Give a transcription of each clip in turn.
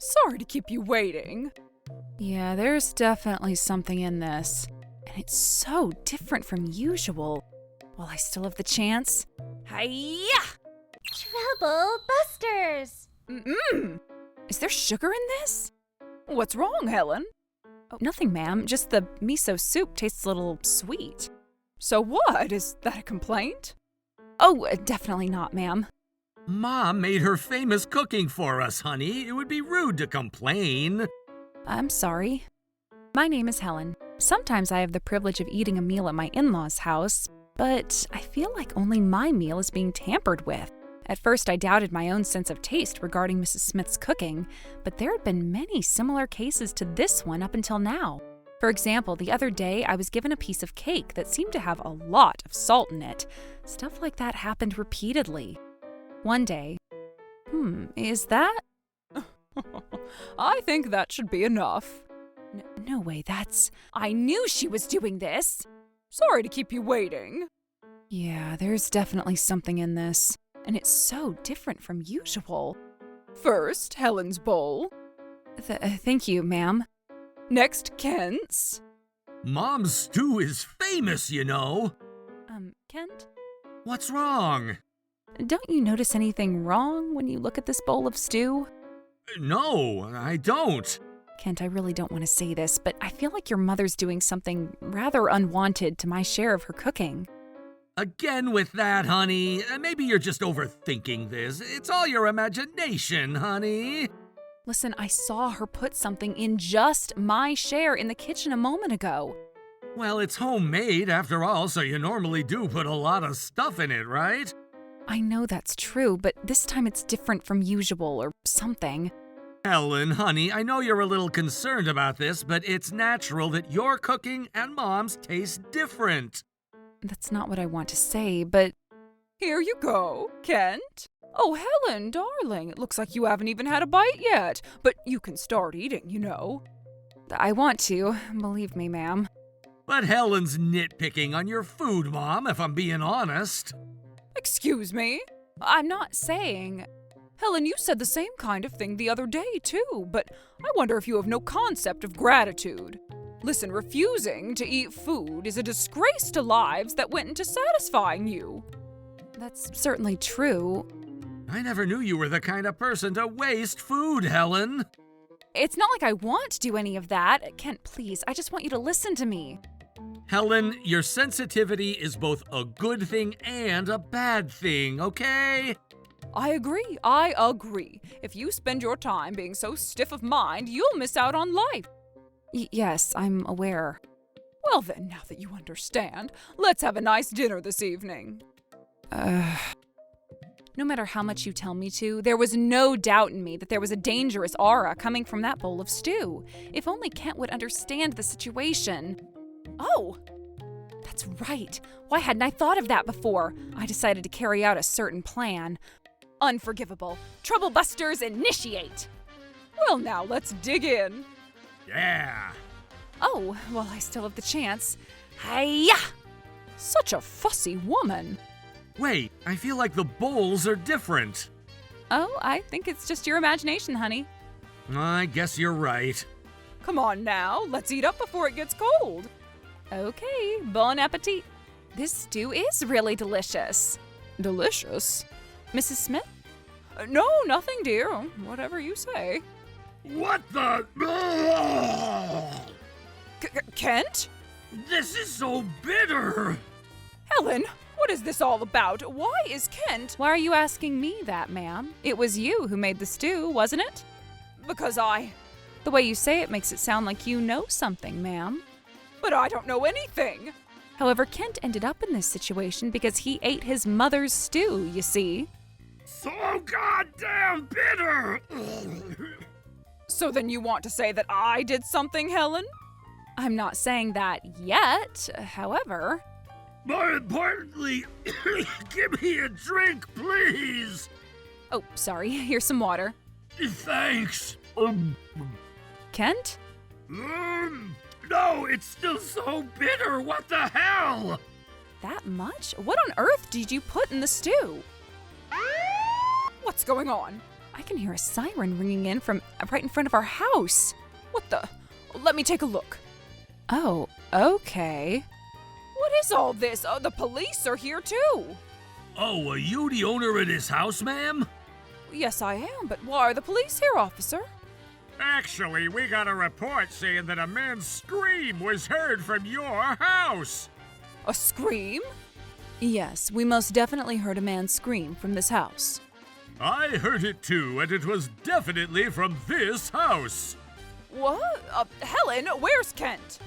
Sorry to keep you waiting. Yeah, there's definitely something in this. And it's so different from usual. While I still have the chance. Hi-ya! Trouble busters! Is there sugar in this? What's wrong, Helen? Oh, nothing, ma'am. Just the miso soup tastes a little sweet. So what? Is that a complaint? Oh, definitely not, ma'am. Mom made her famous cooking for us, honey. It would be rude to complain. I'm sorry. My name is Helen. Sometimes I have the privilege of eating a meal at my in-laws' house, but I feel like only my meal is being tampered with. At first, I doubted my own sense of taste regarding Mrs. Smith's cooking, but there had been many similar cases to this one up until now. For example, the other day, I was given a piece of cake that seemed to have a lot of salt in it. Stuff like that happened repeatedly. One day, is that? I think that should be enough. No way, I knew she was doing this! Sorry to keep you waiting. Yeah, there's definitely something in this. And it's so different from usual. First, Helen's bowl. Thank you, ma'am. Next, Kent's. Mom's stew is famous, you know. Kent? What's wrong? Don't you notice anything wrong when you look at this bowl of stew? No, I don't. Kent, I really don't want to say this, but I feel like your mother's doing something rather unwanted to my share of her cooking. Again with that, honey. Maybe you're just overthinking this. It's all your imagination, honey. Listen, I saw her put something in just my share in the kitchen a moment ago. Well, it's homemade after all, so you normally do put a lot of stuff in it, right? I know that's true, but this time it's different from usual or something. Helen, honey, I know you're a little concerned about this, but it's natural that your cooking and Mom's taste different. That's not what I want to say, but... Here you go, Kent. Oh, Helen, darling, it looks like you haven't even had a bite yet, but you can start eating, you know. I want to, believe me, ma'am. But Helen's nitpicking on your food, Mom, if I'm being honest. Excuse me? I'm not saying... Helen, you said the same kind of thing the other day, too, but I wonder if you have no concept of gratitude. Listen, refusing to eat food is a disgrace to lives that went into satisfying you. That's certainly true. I never knew you were the kind of person to waste food, Helen. It's not like I want to do any of that. Kent, please, I just want you to listen to me. Helen, your sensitivity is both a good thing and a bad thing, okay? I agree. If you spend your time being so stiff of mind, you'll miss out on life. Yes, I'm aware. Well then, now that you understand, let's have a nice dinner this evening. No matter how much you tell me to, there was no doubt in me that there was a dangerous aura coming from that bowl of stew. If only Kent would understand the situation. Oh, that's right. Why hadn't I thought of that before? I decided to carry out a certain plan. Unforgivable. Trouble busters initiate. Well, now let's dig in. Yeah. Oh, well, I still have the chance. Hi-ya! Such a fussy woman. Wait, I feel like the bowls are different. Oh, I think it's just your imagination, honey. I guess you're right. Come on now, let's eat up before it gets cold. Okay, bon appetit. This stew is really delicious. Delicious? Mrs. Smith? No, nothing, dear. Whatever you say. What the? Kent? This is so bitter. Helen, what is this all about? Why is Kent? Why are you asking me that, ma'am? It was you who made the stew, wasn't it? Because The way you say it makes it sound like you know something, ma'am. But I don't know anything. However, Kent ended up in this situation because he ate his mother's stew, you see. So goddamn bitter. So then you want to say that I did something, Helen? I'm not saying that yet, however. More importantly, give me a drink, please. Oh, sorry. Here's some water. Thanks. Kent? No, it's still so bitter. What the hell? That much? What on earth did you put in the stew? What's going on? I can hear a siren ringing in from right in front of our house. What the? Let me take a look. Oh, okay. What is all this? The police are here too. Oh, are you the owner of this house, ma'am? Yes, I am, but why are the police here, officer? Actually, we got a report saying that a man's scream was heard from your house. A scream? Yes, we most definitely heard a man scream from this house. I heard it too, and it was definitely from this house. What? Helen, where's Kent?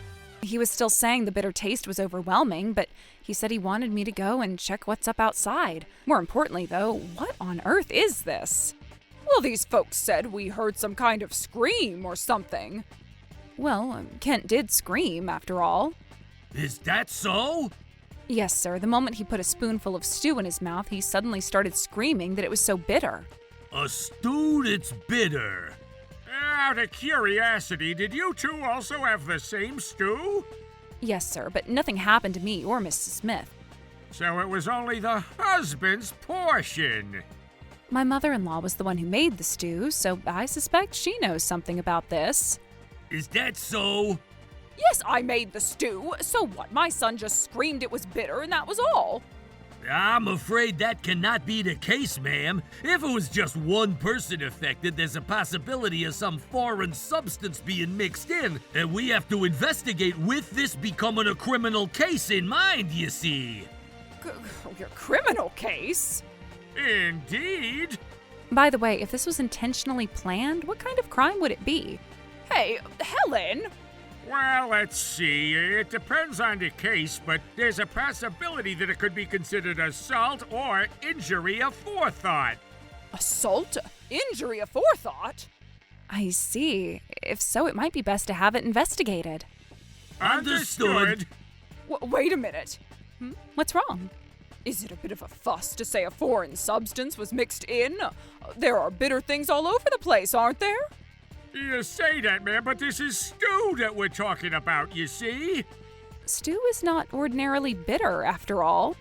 He was still saying the bitter taste was overwhelming, but he said he wanted me to go and check what's up outside. More importantly, though, what on earth is this? Well, these folks said we heard some kind of scream or something. Well, Kent did scream, after all. Is that so? Yes, sir. The moment he put a spoonful of stew in his mouth, he suddenly started screaming that it was so bitter. A stew that's bitter. Out of curiosity, did you two also have the same stew? Yes, sir, but nothing happened to me or Mrs. Smith. So it was only the husband's portion. My mother-in-law was the one who made the stew, so I suspect she knows something about this. Is that so? Yes, I made the stew. So what? My son just screamed it was bitter and that was all. I'm afraid that cannot be the case, ma'am. If it was just one person affected, there's a possibility of some foreign substance being mixed in, and we have to investigate with this becoming a criminal case in mind, you see. Your criminal case? Indeed. By the way, if this was intentionally planned, what kind of crime would it be? Hey, Helen! Well, let's see. It depends on the case, but there's a possibility that it could be considered assault or injury aforethought. Assault? Injury aforethought? I see. If so, it might be best to have it investigated. Understood. Wait a minute. What's wrong? Is it a bit of a fuss to say a foreign substance was mixed in? There are bitter things all over the place, aren't there? You say that, man, but this is stew that we're talking about, you see? Stew is not ordinarily bitter, after all.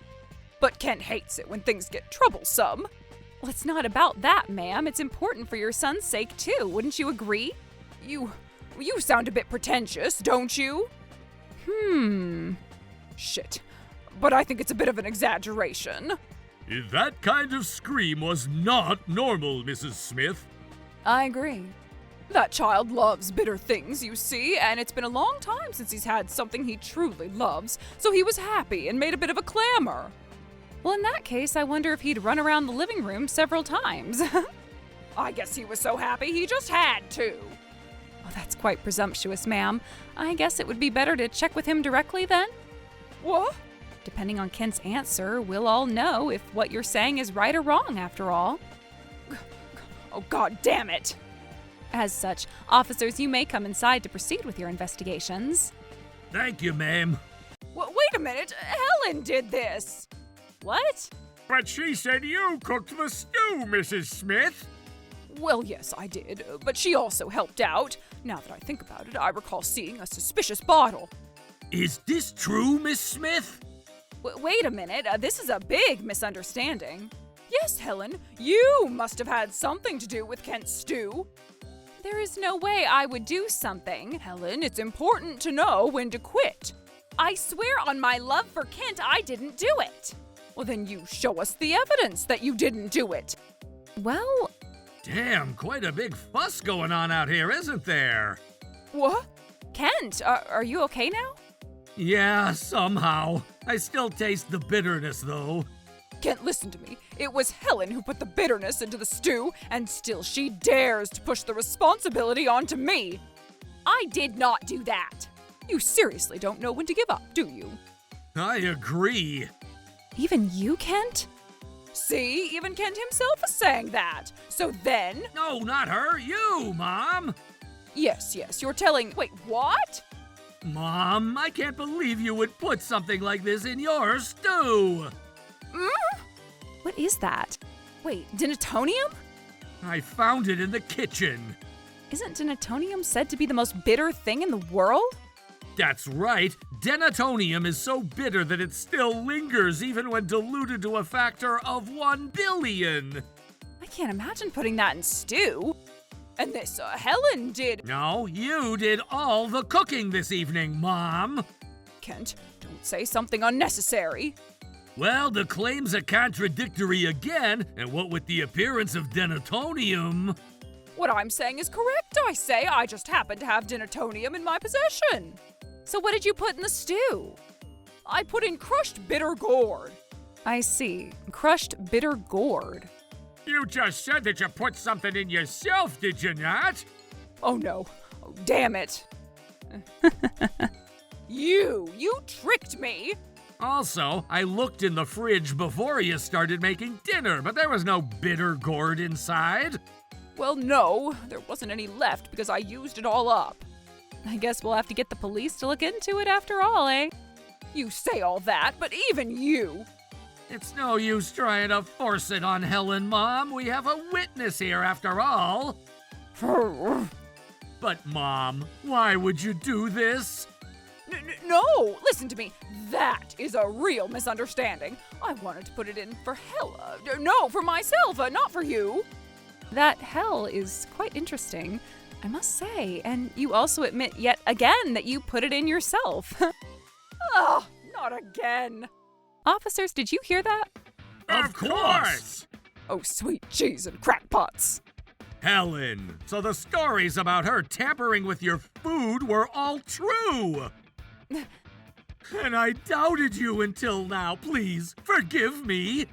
But Kent hates it when things get troublesome. Well, it's not about that, ma'am. It's important for your son's sake, too. Wouldn't you agree? You sound a bit pretentious, don't you? Shit. But I think it's a bit of an exaggeration. That kind of scream was not normal, Mrs. Smith. I agree. That child loves bitter things, you see, and it's been a long time since he's had something he truly loves, so he was happy and made a bit of a clamor. Well, in that case, I wonder if he'd run around the living room several times. I guess he was so happy he just had to. Oh, that's quite presumptuous, ma'am. I guess it would be better to check with him directly then? What? Depending on Kent's answer, we'll all know if what you're saying is right or wrong, after all. Oh, God damn it! As such, officers, you may come inside to proceed with your investigations. Thank you, ma'am. Wait a minute, Helen did this! What? But she said you cooked the stew, Mrs. Smith. Well, yes, I did, but she also helped out. Now that I think about it, I recall seeing a suspicious bottle. Is this true, Miss Smith? Wait a minute, this is a big misunderstanding. Yes, Helen, you must have had something to do with Kent's stew. There is no way I would do something. Helen, it's important to know when to quit. I swear on my love for Kent, I didn't do it. Well, then you show us the evidence that you didn't do it. Well, Damn, quite a big fuss going on out here, isn't there? What? Kent, are you okay now? Yeah, somehow. I still taste the bitterness, though. Kent, listen to me. It was Helen who put the bitterness into the stew, and still she dares to push the responsibility onto me. I did not do that. You seriously don't know when to give up, do you? I agree. Even you, Kent? See, even Kent himself is saying that. So then... No, not her. You, Mom. Yes, you're telling... Wait, what? Mom, I can't believe you would put something like this in your stew. What is that? Wait, denatonium? I found it in the kitchen. Isn't denatonium said to be the most bitter thing in the world? That's right. Denatonium is so bitter that it still lingers even when diluted to a factor of 1 billion. I can't imagine putting that in stew. And this Helen did. No, you did all the cooking this evening, Mom. Kent, don't say something unnecessary. Well, the claims are contradictory again, and what with the appearance of denatonium. What I'm saying is correct, I say. I just happen to have denatonium in my possession. So what did you put in the stew? I put in crushed bitter gourd. I see. Crushed bitter gourd. You just said that you put something in yourself, did you not? Oh no. Oh, damn it. You tricked me. Also, I looked in the fridge before you started making dinner, but there was no bitter gourd inside. Well, no, there wasn't any left because I used it all up. I guess we'll have to get the police to look into it after all, eh? You say all that, but even you. It's no use trying to force it on Helen, Mom. We have a witness here after all. But, Mom, why would you do this? No, listen to me. That is a real misunderstanding. I wanted to put it in for Hella. No, for myself, not for you. That hell is quite interesting, I must say. And you also admit yet again that you put it in yourself. Ah, not again. Officers, did you hear that? Of course! Oh, sweet cheese and crackpots. Helen, so the stories about her tampering with your food were all true. And I doubted you until now. Please, forgive me.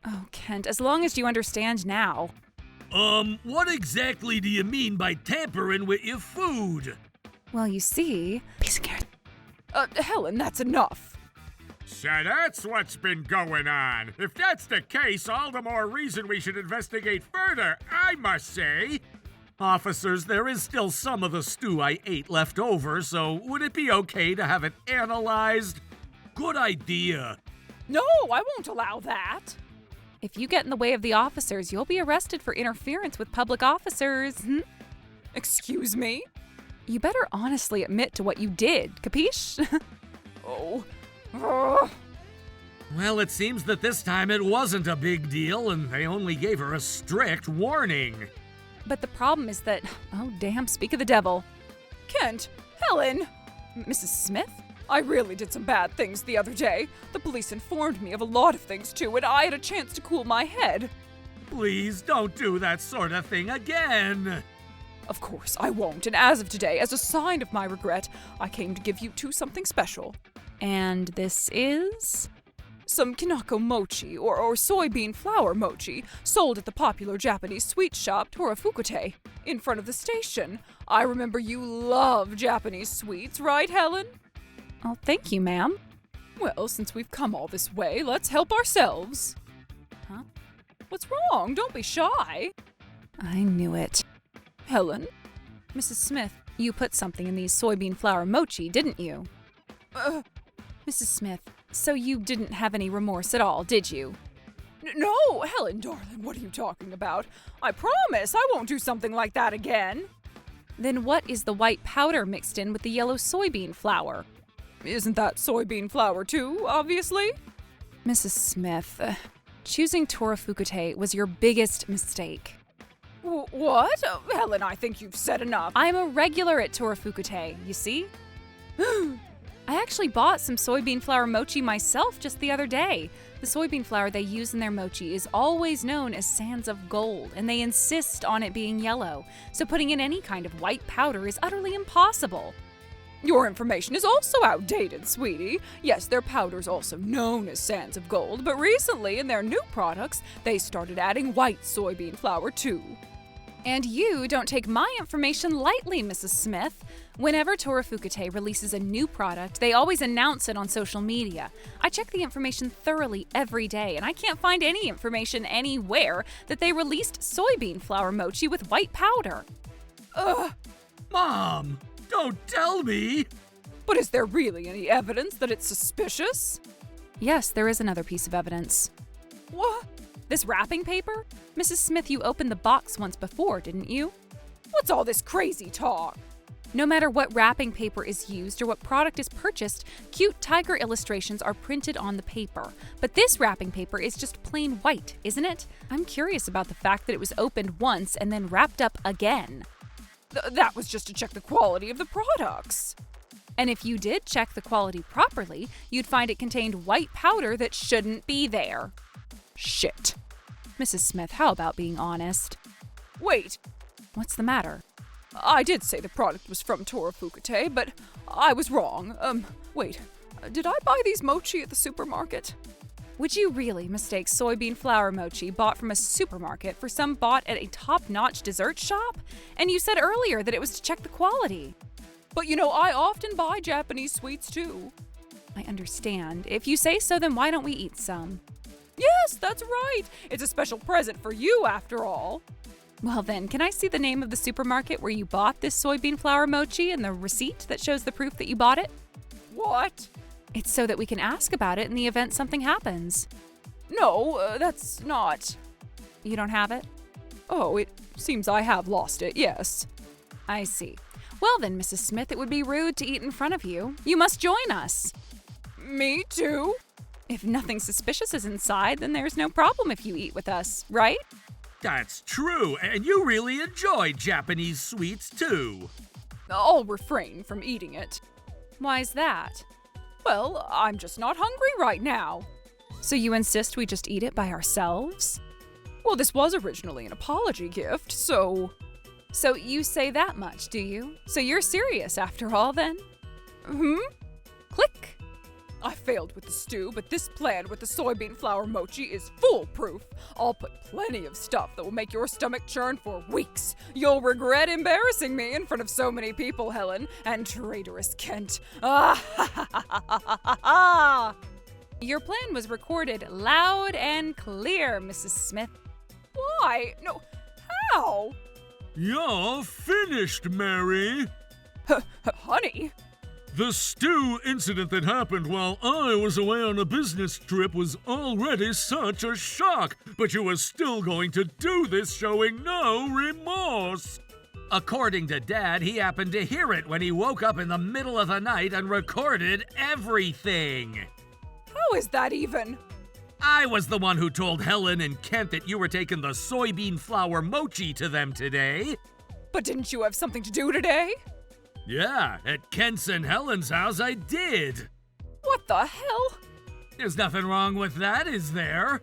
Oh, Kent, as long as you understand now. What exactly do you mean by tampering with your food? Well, you see... Piece of carrot. Helen, that's enough. So that's what's been going on. If that's the case, all the more reason we should investigate further, I must say. Officers, there is still some of the stew I ate left over, so would it be okay to have it analyzed? Good idea. No, I won't allow that. If you get in the way of the officers, you'll be arrested for interference with public officers. Excuse me? You better honestly admit to what you did, capiche? Oh. Well, it seems that this time it wasn't a big deal, and they only gave her a strict warning. But the problem is that... Oh, damn, speak of the devil. Kent, Helen. Mrs. Smith? I really did some bad things the other day. The police informed me of a lot of things too, and I had a chance to cool my head. Please don't do that sort of thing again. Of course, I won't, and as of today, as a sign of my regret, I came to give you two something special. And this is? Some kinako mochi, or soybean flour mochi, sold at the popular Japanese sweet shop Torafukute, in front of the station. I remember you love Japanese sweets, right, Helen? Oh, thank you, ma'am. Well, since we've come all this way, let's help ourselves. Huh? What's wrong? Don't be shy. I knew it. Helen? Mrs. Smith, you put something in these soybean flour mochi, didn't you? Mrs. Smith, so you didn't have any remorse at all, did you? No, Helen, darling, what are you talking about? I promise I won't do something like that again. Then what is the white powder mixed in with the yellow soybean flour? Isn't that soybean flour too, obviously? Mrs. Smith, choosing Torafukute was your biggest mistake. What? Helen, I think you've said enough. I'm a regular at Torafukute, you see? I actually bought some soybean flour mochi myself just the other day. The soybean flour they use in their mochi is always known as sands of gold, and they insist on it being yellow, so putting in any kind of white powder is utterly impossible. Your information is also outdated, sweetie. Yes, their powder's also known as sands of gold, but recently in their new products, they started adding white soybean flour too. And you don't take my information lightly, Mrs. Smith. Whenever Torafukute releases a new product, they always announce it on social media. I check the information thoroughly every day, and I can't find any information anywhere that they released soybean flour mochi with white powder. Mom, don't tell me! But is there really any evidence that it's suspicious? Yes, there is another piece of evidence. What? This wrapping paper? Mrs. Smith, you opened the box once before, didn't you? What's all this crazy talk? No matter what wrapping paper is used or what product is purchased, cute tiger illustrations are printed on the paper. But this wrapping paper is just plain white, isn't it? I'm curious about the fact that it was opened once and then wrapped up again. That was just to check the quality of the products. And if you did check the quality properly, you'd find it contained white powder that shouldn't be there. Shit. Mrs. Smith, how about being honest? Wait, What's the matter? I did say the product was from Torafukute, but I was wrong. Wait, did I buy these mochi at the supermarket? Would you really mistake soybean flour mochi bought from a supermarket for some bought at a top-notch dessert shop? And you said earlier that it was to check the quality. But I often buy Japanese sweets too. I understand. If you say so, then why don't we eat some? Yes, that's right. It's a special present for you after all. Well then, can I see the name of the supermarket where you bought this soybean flour mochi and the receipt that shows the proof that you bought it? What? It's so that we can ask about it in the event something happens. No, that's not. You don't have it? Oh, it seems I have lost it, yes. I see. Well then, Mrs. Smith, it would be rude to eat in front of you. You must join us. Me too? If nothing suspicious is inside, then there's no problem if you eat with us, right? That's true, and you really enjoy Japanese sweets too. I'll refrain from eating it. Why's that? Well, I'm just not hungry right now. So you insist we just eat it by ourselves? Well, this was originally an apology gift, so... So you say that much, do you? So you're serious after all, then? Click. I failed with the stew, but this plan with the soybean flour mochi is foolproof. I'll put plenty of stuff that will make your stomach churn for weeks. You'll regret embarrassing me in front of so many people, Helen, and traitorous Kent. Your plan was recorded loud and clear, Mrs. Smith. Why? No, how? You're finished, Mary. Honey? The stew incident that happened while I was away on a business trip was already such a shock, but you were still going to do this showing no remorse. According to Dad, he happened to hear it when he woke up in the middle of the night and recorded everything. How is that even? I was the one who told Helen and Kent that you were taking the soybean flour mochi to them today. But didn't you have something to do today? Yeah, at Kent's and Helen's house I did. What the hell? There's nothing wrong with that, is there?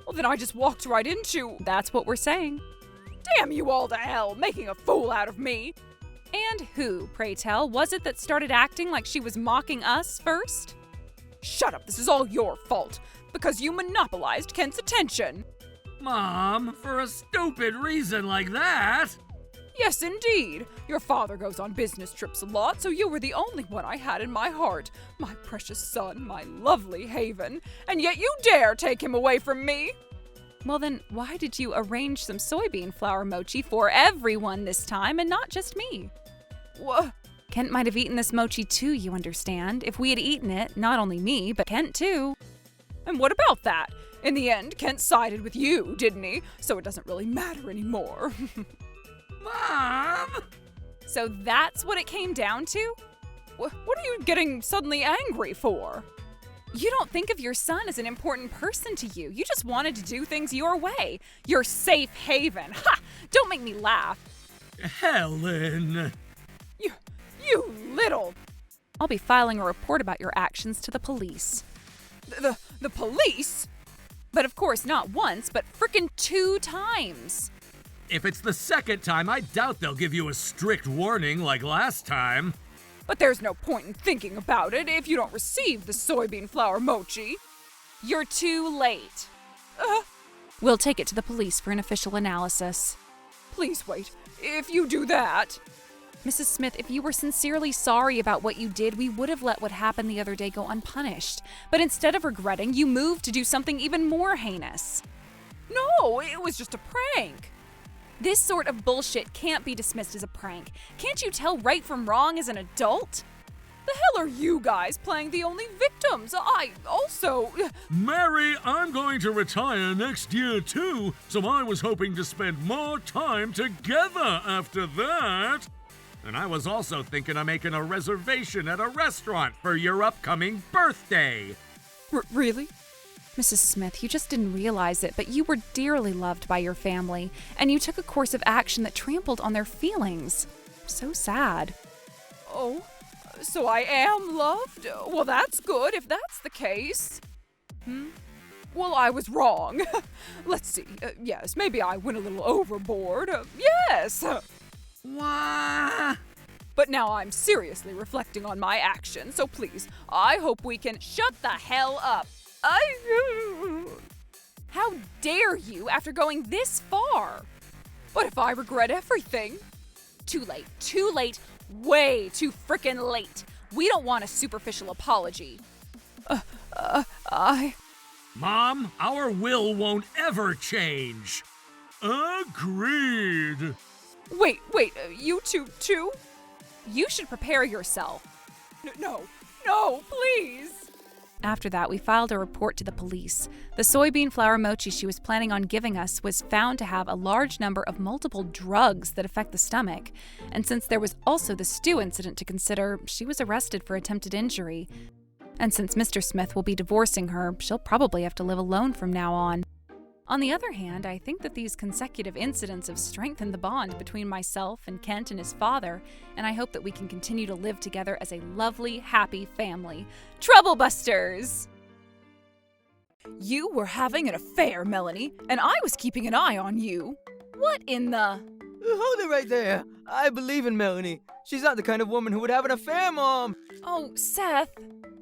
Well, then I just walked right into... That's what we're saying. Damn you all to hell, making a fool out of me. And who, pray tell, was it that started acting like she was mocking us first? Shut up, this is all your fault. Because you monopolized Kent's attention. Mom, for a stupid reason like that? Yes, indeed. Your father goes on business trips a lot, so you were the only one I had in my heart. My precious son, my lovely haven. And yet you dare take him away from me. Well then, why did you arrange some soybean flour mochi for everyone this time and not just me? What? Kent might have eaten this mochi too, you understand. If we had eaten it, not only me, but Kent too. And what about that? In the end, Kent sided with you, didn't he? So it doesn't really matter anymore. Mom! So that's what it came down to? What are you getting suddenly angry for? You don't think of your son as an important person to you. You just wanted to do things your way. Your safe haven. Ha! Don't make me laugh. Helen! You little... I'll be filing a report about your actions to the police. The police? But of course, not once, but frickin' 2 times. If it's the second time, I doubt they'll give you a strict warning like last time. But there's no point in thinking about it if you don't receive the soybean flour mochi. You're too late. We'll take it to the police for an official analysis. Please wait. If you do that... Mrs. Smith, if you were sincerely sorry about what you did, we would have let what happened the other day go unpunished. But instead of regretting, you moved to do something even more heinous. No, it was just a prank. This sort of bullshit can't be dismissed as a prank. Can't you tell right from wrong as an adult? The hell are you guys playing the only victims? I also... Mary, I'm going to retire next year too, so I was hoping to spend more time together after that. And I was also thinking of making a reservation at a restaurant for your upcoming birthday. Really? Mrs. Smith, you just didn't realize it, but you were dearly loved by your family, and you took a course of action that trampled on their feelings. So sad. Oh, so I am loved? Well, that's good if that's the case. Well, I was wrong. Let's see. Yes, maybe I went a little overboard. Yes. Wah! But now I'm seriously reflecting on my actions, so please, I hope we can shut the hell up. How dare you after going this far? What if I regret everything? Too late, way too frickin' late. We don't want a superficial apology. Mom, our will won't ever change. Agreed. Wait, you two too? You should prepare yourself. No, please. After that, we filed a report to the police. The soybean flour mochi she was planning on giving us was found to have a large number of multiple drugs that affect the stomach. And since there was also the stew incident to consider, she was arrested for attempted injury. And since Mr. Smith will be divorcing her, she'll probably have to live alone from now on. On the other hand, I think that these consecutive incidents have strengthened the bond between myself and Kent and his father, and I hope that we can continue to live together as a lovely, happy family. Troublebusters! You were having an affair, Melanie, and I was keeping an eye on you. What in the... Hold it right there. I believe in Melanie. She's not the kind of woman who would have an affair, Mom. Oh, Seth.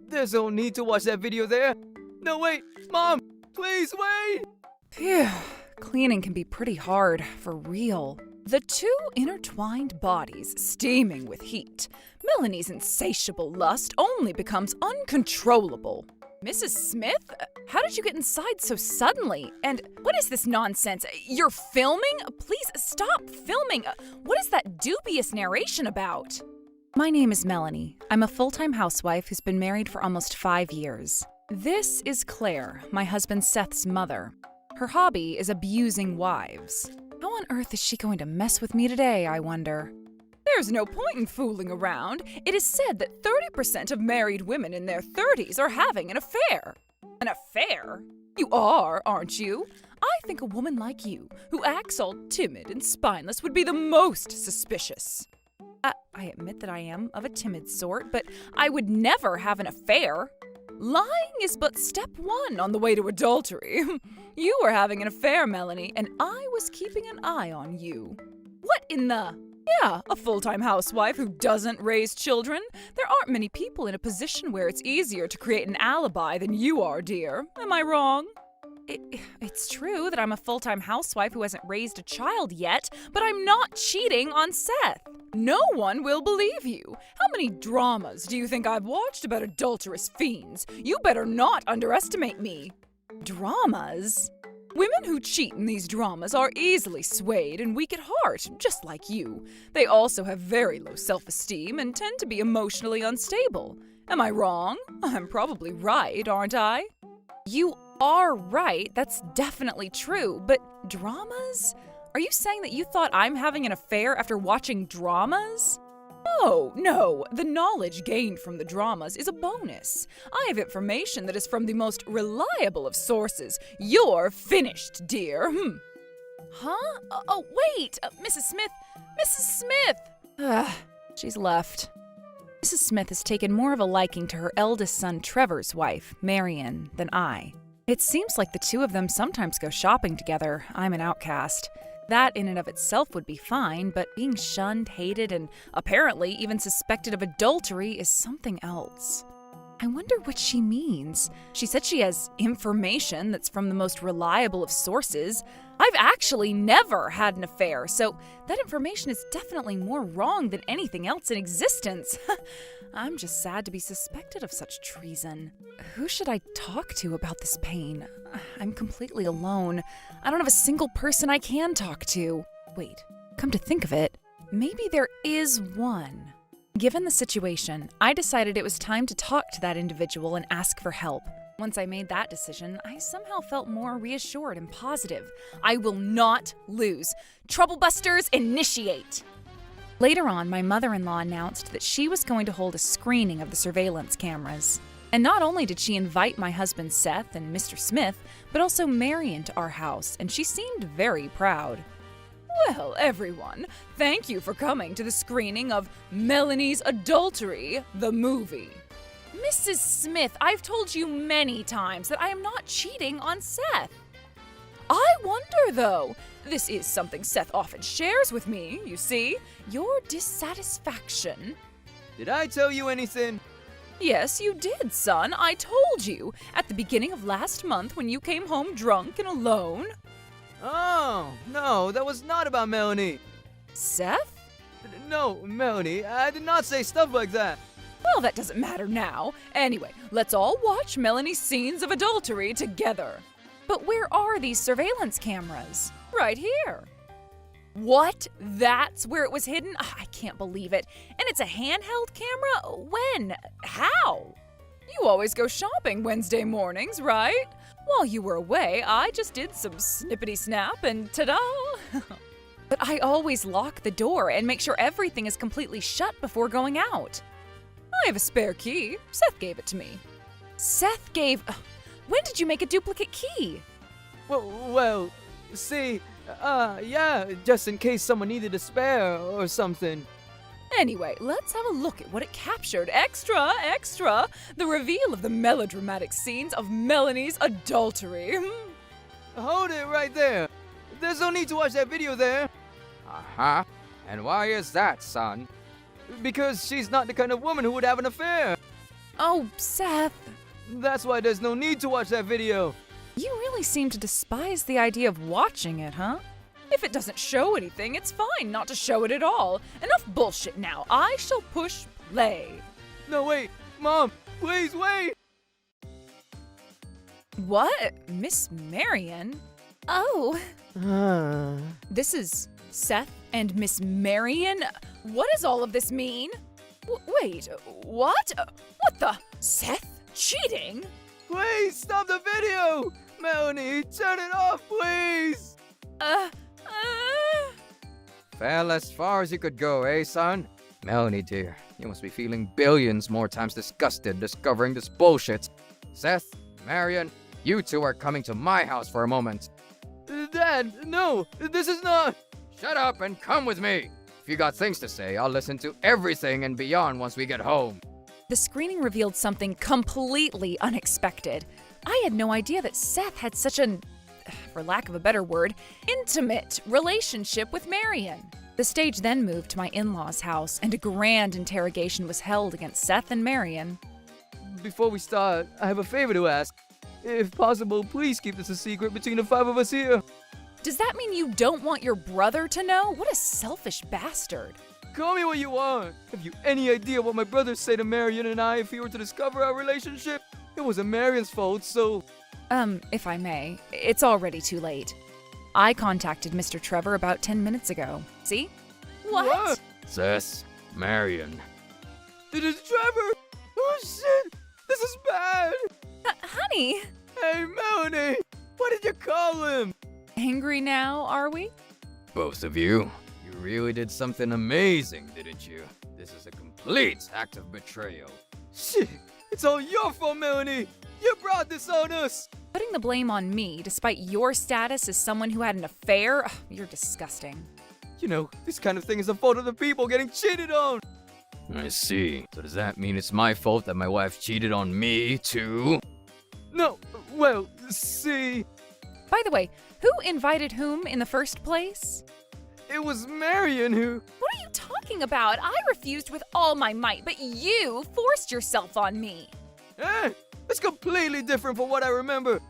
There's no need to watch that video there. No, wait. Mom, please wait. Phew. Cleaning can be pretty hard, for real. The two intertwined bodies steaming with heat. Melanie's insatiable lust only becomes uncontrollable. Mrs. Smith, how did you get inside so suddenly? And what is this nonsense? You're filming? Please stop filming. What is that dubious narration about? My name is Melanie. I'm a full-time housewife who's been married for almost 5 years. This is Claire, my husband Seth's mother. Her hobby is abusing wives. How on earth is she going to mess with me today, I wonder? There's no point in fooling around. It is said that 30% of married women in their 30s are having an affair. An affair? You are, aren't you? I think a woman like you, who acts all timid and spineless, would be the most suspicious. I admit that I am of a timid sort, but I would never have an affair. Lying is but step one on the way to adultery. You were having an affair, Melanie, and I was keeping an eye on you. What in the... Yeah, a full-time housewife who doesn't raise children. There aren't many people in a position where it's easier to create an alibi than you are, dear. Am I wrong? It's true that I'm a full-time housewife who hasn't raised a child yet, but I'm not cheating on Seth. No one will believe you. How many dramas do you think I've watched about adulterous fiends? You better not underestimate me. Dramas? Women who cheat in these dramas are easily swayed and weak at heart, just like you. They also have very low self-esteem and tend to be emotionally unstable. Am I wrong? I'm probably right, aren't I? You are right, that's definitely true, but dramas? Are you saying that you thought I'm having an affair after watching dramas? No, the knowledge gained from the dramas is a bonus. I have information that is from the most reliable of sources. You're finished, dear. Huh? Oh, wait, Mrs. Smith. Mrs. Smith! She's left. Mrs. Smith has taken more of a liking to her eldest son Trevor's wife, Marion, than I. It seems like the two of them sometimes go shopping together. I'm an outcast. That in and of itself would be fine, but being shunned, hated, and apparently even suspected of adultery is something else. I wonder what she means. She said she has information that's from the most reliable of sources. I've actually never had an affair, so that information is definitely more wrong than anything else in existence. I'm just sad to be suspected of such treason. Who should I talk to about this pain? I'm completely alone. I don't have a single person I can talk to. Wait, come to think of it, maybe there is one. Given the situation, I decided it was time to talk to that individual and ask for help. Once I made that decision, I somehow felt more reassured and positive. I will not lose. Troublebusters, initiate! Later on, my mother-in-law announced that she was going to hold a screening of the surveillance cameras. And not only did she invite my husband Seth and Mr. Smith, but also Marion to our house, and she seemed very proud. Well, everyone, thank you for coming to the screening of Melanie's Adultery, the movie. Mrs. Smith, I've told you many times that I am not cheating on Seth. I wonder, though. This is something Seth often shares with me, you see. Your dissatisfaction. Did I tell you anything? Yes, you did, son. I told you. At the beginning of last month when you came home drunk and alone. Oh, no, that was not about Melanie. Seth? No, Melanie, I did not say stuff like that. Well, that doesn't matter now. Anyway, let's all watch Melanie's scenes of adultery together. But where are these surveillance cameras? Right here. What? That's where it was hidden? I can't believe it. And it's a handheld camera? When? How? You always go shopping Wednesday mornings, right? While you were away, I just did some snippety-snap and ta-da! But I always lock the door and make sure everything is completely shut before going out. I have a spare key. Seth gave it to me. Seth gave... When did you make a duplicate key? Well, see, yeah, just in case someone needed a spare or something. Anyway, let's have a look at what it captured. Extra, extra! The reveal of the melodramatic scenes of Melanie's adultery. Hold it right there. There's no need to watch that video there. Uh-huh. And why is that, son? Because she's not the kind of woman who would have an affair. Oh, Seth. That's why there's no need to watch that video. You really seem to despise the idea of watching it, huh? If it doesn't show anything, it's fine not to show it at all. Enough bullshit now. I shall push play. No, wait. Mom, please wait. What? Miss Marion? Oh. This is Seth and Miss Marion? What does all of this mean? Wait, what? What the? Seth cheating? Please stop the video. Melanie, turn it off, please. Fell as far as you could go, eh, son? Melanie, dear, you must be feeling billions more times disgusted discovering this bullshit. Seth, Marion, you two are coming to my house for a moment. Dad, no, this is not. Shut up and come with me. If you got things to say, I'll listen to everything and beyond once we get home. The screening revealed something completely unexpected. I had no idea that Seth had such an, for lack of a better word, intimate relationship with Marion. The stage then moved to my in-laws' house, and a grand interrogation was held against Seth and Marion. Before we start, I have a favor to ask. If possible, please keep this a secret between the five of us here. Does that mean you don't want your brother to know? What a selfish bastard. Call me what you want. Have you any idea what my brothers say to Marion and I if he were to discover our relationship? It wasn't Marion's fault, so... If I may, it's already too late. I contacted Mr. Trevor about 10 minutes ago. See? What? Seth, Marion. It is Trevor! Oh shit! This is bad! Honey! Hey, Melanie! What did you call him? Angry now, are we? Both of you. You really did something amazing, didn't you? This is a complete act of betrayal. Shit! It's all your fault, Melanie! You brought this on us! Putting the blame on me, despite your status as someone who had an affair? Ugh, you're disgusting. You know, this kind of thing is the fault of the people getting cheated on! I see. So does that mean it's my fault that my wife cheated on me, too? No, well, see... By the way, who invited whom in the first place? It was Marion who... What are you talking about? I refused with all my might, but you forced yourself on me. Eh? That's completely different from what I remember.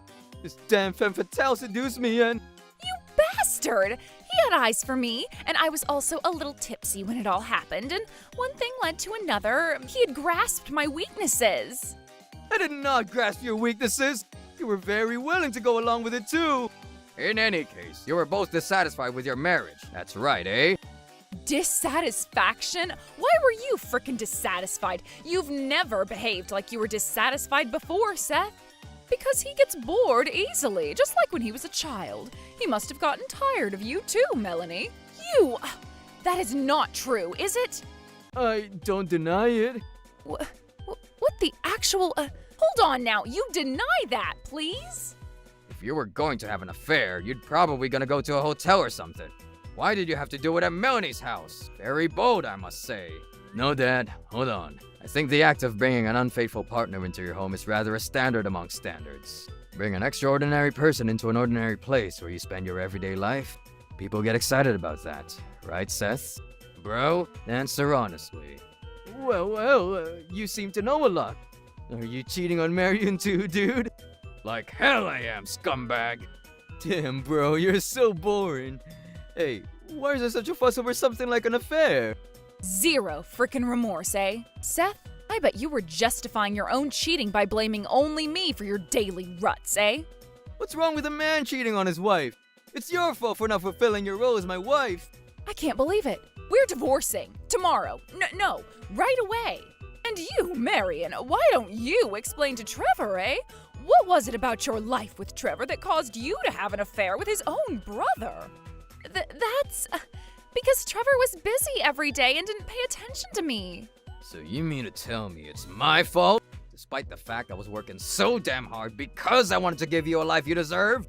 This damn femme fatale seduced me and... You bastard! He had eyes for me, and I was also a little tipsy when it all happened, and one thing led to another. He had grasped my weaknesses. I did not grasp your weaknesses. You were very willing to go along with it too. In any case, you were both dissatisfied with your marriage. That's right, eh? Dissatisfaction? Why were you frickin' dissatisfied? You've never behaved like you were dissatisfied before, Seth. Because he gets bored easily, just like when he was a child. He must have gotten tired of you too, Melanie. That is not true, is it? I don't deny it. What the actual, hold on now, you deny that, please? If you were going to have an affair, you'd probably gonna go to a hotel or something. Why did you have to do it at Melanie's house? Very bold, I must say. No, Dad, hold on. I think the act of bringing an unfaithful partner into your home is rather a standard among standards. Bring an extraordinary person into an ordinary place where you spend your everyday life. People get excited about that, right, Seth? Bro, answer honestly. Well, you seem to know a lot. Are you cheating on Marion too, dude? Like hell I am, scumbag. Damn, bro, you're so boring. Hey, why is there such a fuss over something like an affair? Zero frickin' remorse, eh? Seth, I bet you were justifying your own cheating by blaming only me for your daily ruts, eh? What's wrong with a man cheating on his wife? It's your fault for not fulfilling your role as my wife. I can't believe it. We're divorcing. Tomorrow. No, right away. And you, Marion, why don't you explain to Trevor, eh? What was it about your life with Trevor that caused you to have an affair with his own brother? That's because Trevor was busy every day and didn't pay attention to me. So you mean to tell me it's my fault? Despite the fact I was working so damn hard because I wanted to give you a life you deserve?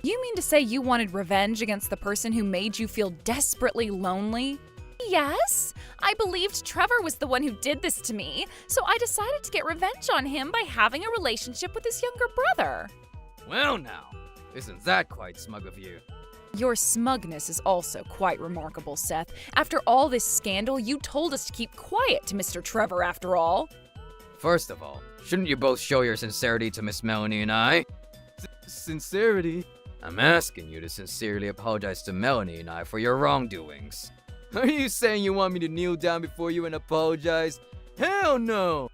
You mean to say you wanted revenge against the person who made you feel desperately lonely? Yes, I believed Trevor was the one who did this to me, so I decided to get revenge on him by having a relationship with his younger brother. Well now, isn't that quite smug of you? Your smugness is also quite remarkable, Seth. After all this scandal, you told us to keep quiet to Mr. Trevor after all. First of all, shouldn't you both show your sincerity to Miss Melanie and I? Sincerity? I'm asking you to sincerely apologize to Melanie and I for your wrongdoings. Are you saying you want me to kneel down before you and apologize? Hell no!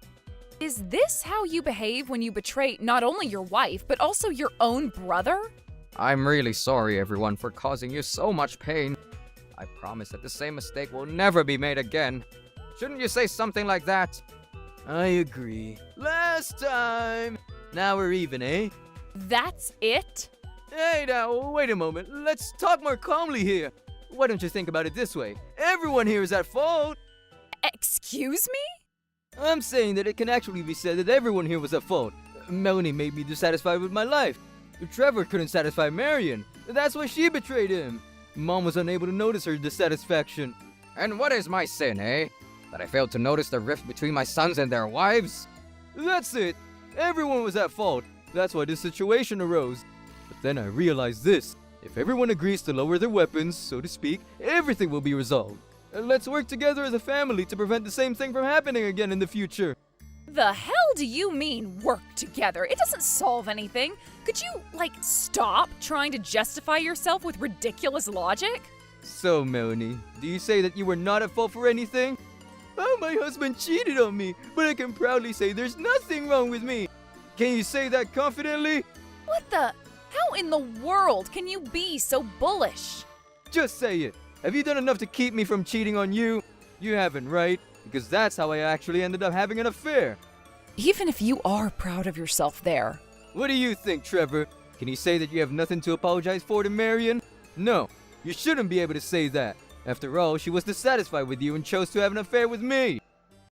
Is this how you behave when you betray not only your wife, but also your own brother? I'm really sorry, everyone, for causing you so much pain. I promise that the same mistake will never be made again. Shouldn't you say something like that? I agree. Last time! Now we're even, eh? That's it? Hey now, wait a moment. Let's talk more calmly here. Why don't you think about it this way? Everyone here is at fault. Excuse me? I'm saying that it can actually be said that everyone here was at fault. Melanie made me dissatisfied with my life. Trevor couldn't satisfy Marion. That's why she betrayed him. Mom was unable to notice her dissatisfaction. And what is my sin, eh? That I failed to notice the rift between my sons and their wives? That's it. Everyone was at fault. That's why this situation arose. But then I realized this. If everyone agrees to lower their weapons, so to speak, everything will be resolved. Let's work together as a family to prevent the same thing from happening again in the future. The hell do you mean, work together? It doesn't solve anything. Could you, stop trying to justify yourself with ridiculous logic? So, Melanie, do you say that you were not at fault for anything? Oh, my husband cheated on me, but I can proudly say there's nothing wrong with me. Can you say that confidently? What the? How in the world can you be so bullish? Just say it. Have you done enough to keep me from cheating on you? You haven't, right? Because that's how I actually ended up having an affair. Even if you are proud of yourself there. What do you think, Trevor? Can you say that you have nothing to apologize for to Marion? No, you shouldn't be able to say that. After all, she was dissatisfied with you and chose to have an affair with me.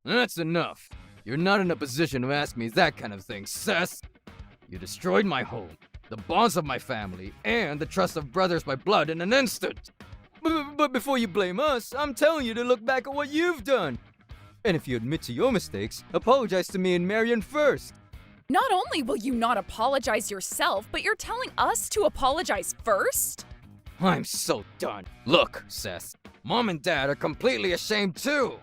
That's enough. You're not in a position to ask me that kind of thing, Seth. You destroyed my home, the bonds of my family, and the trust of brothers by blood in an instant. But before you blame us, I'm telling you to look back at what you've done. And if you admit to your mistakes, apologize to me and Marion first. Not only will you not apologize yourself, but you're telling us to apologize first? I'm so done. Look, Seth, Mom and Dad are completely ashamed too.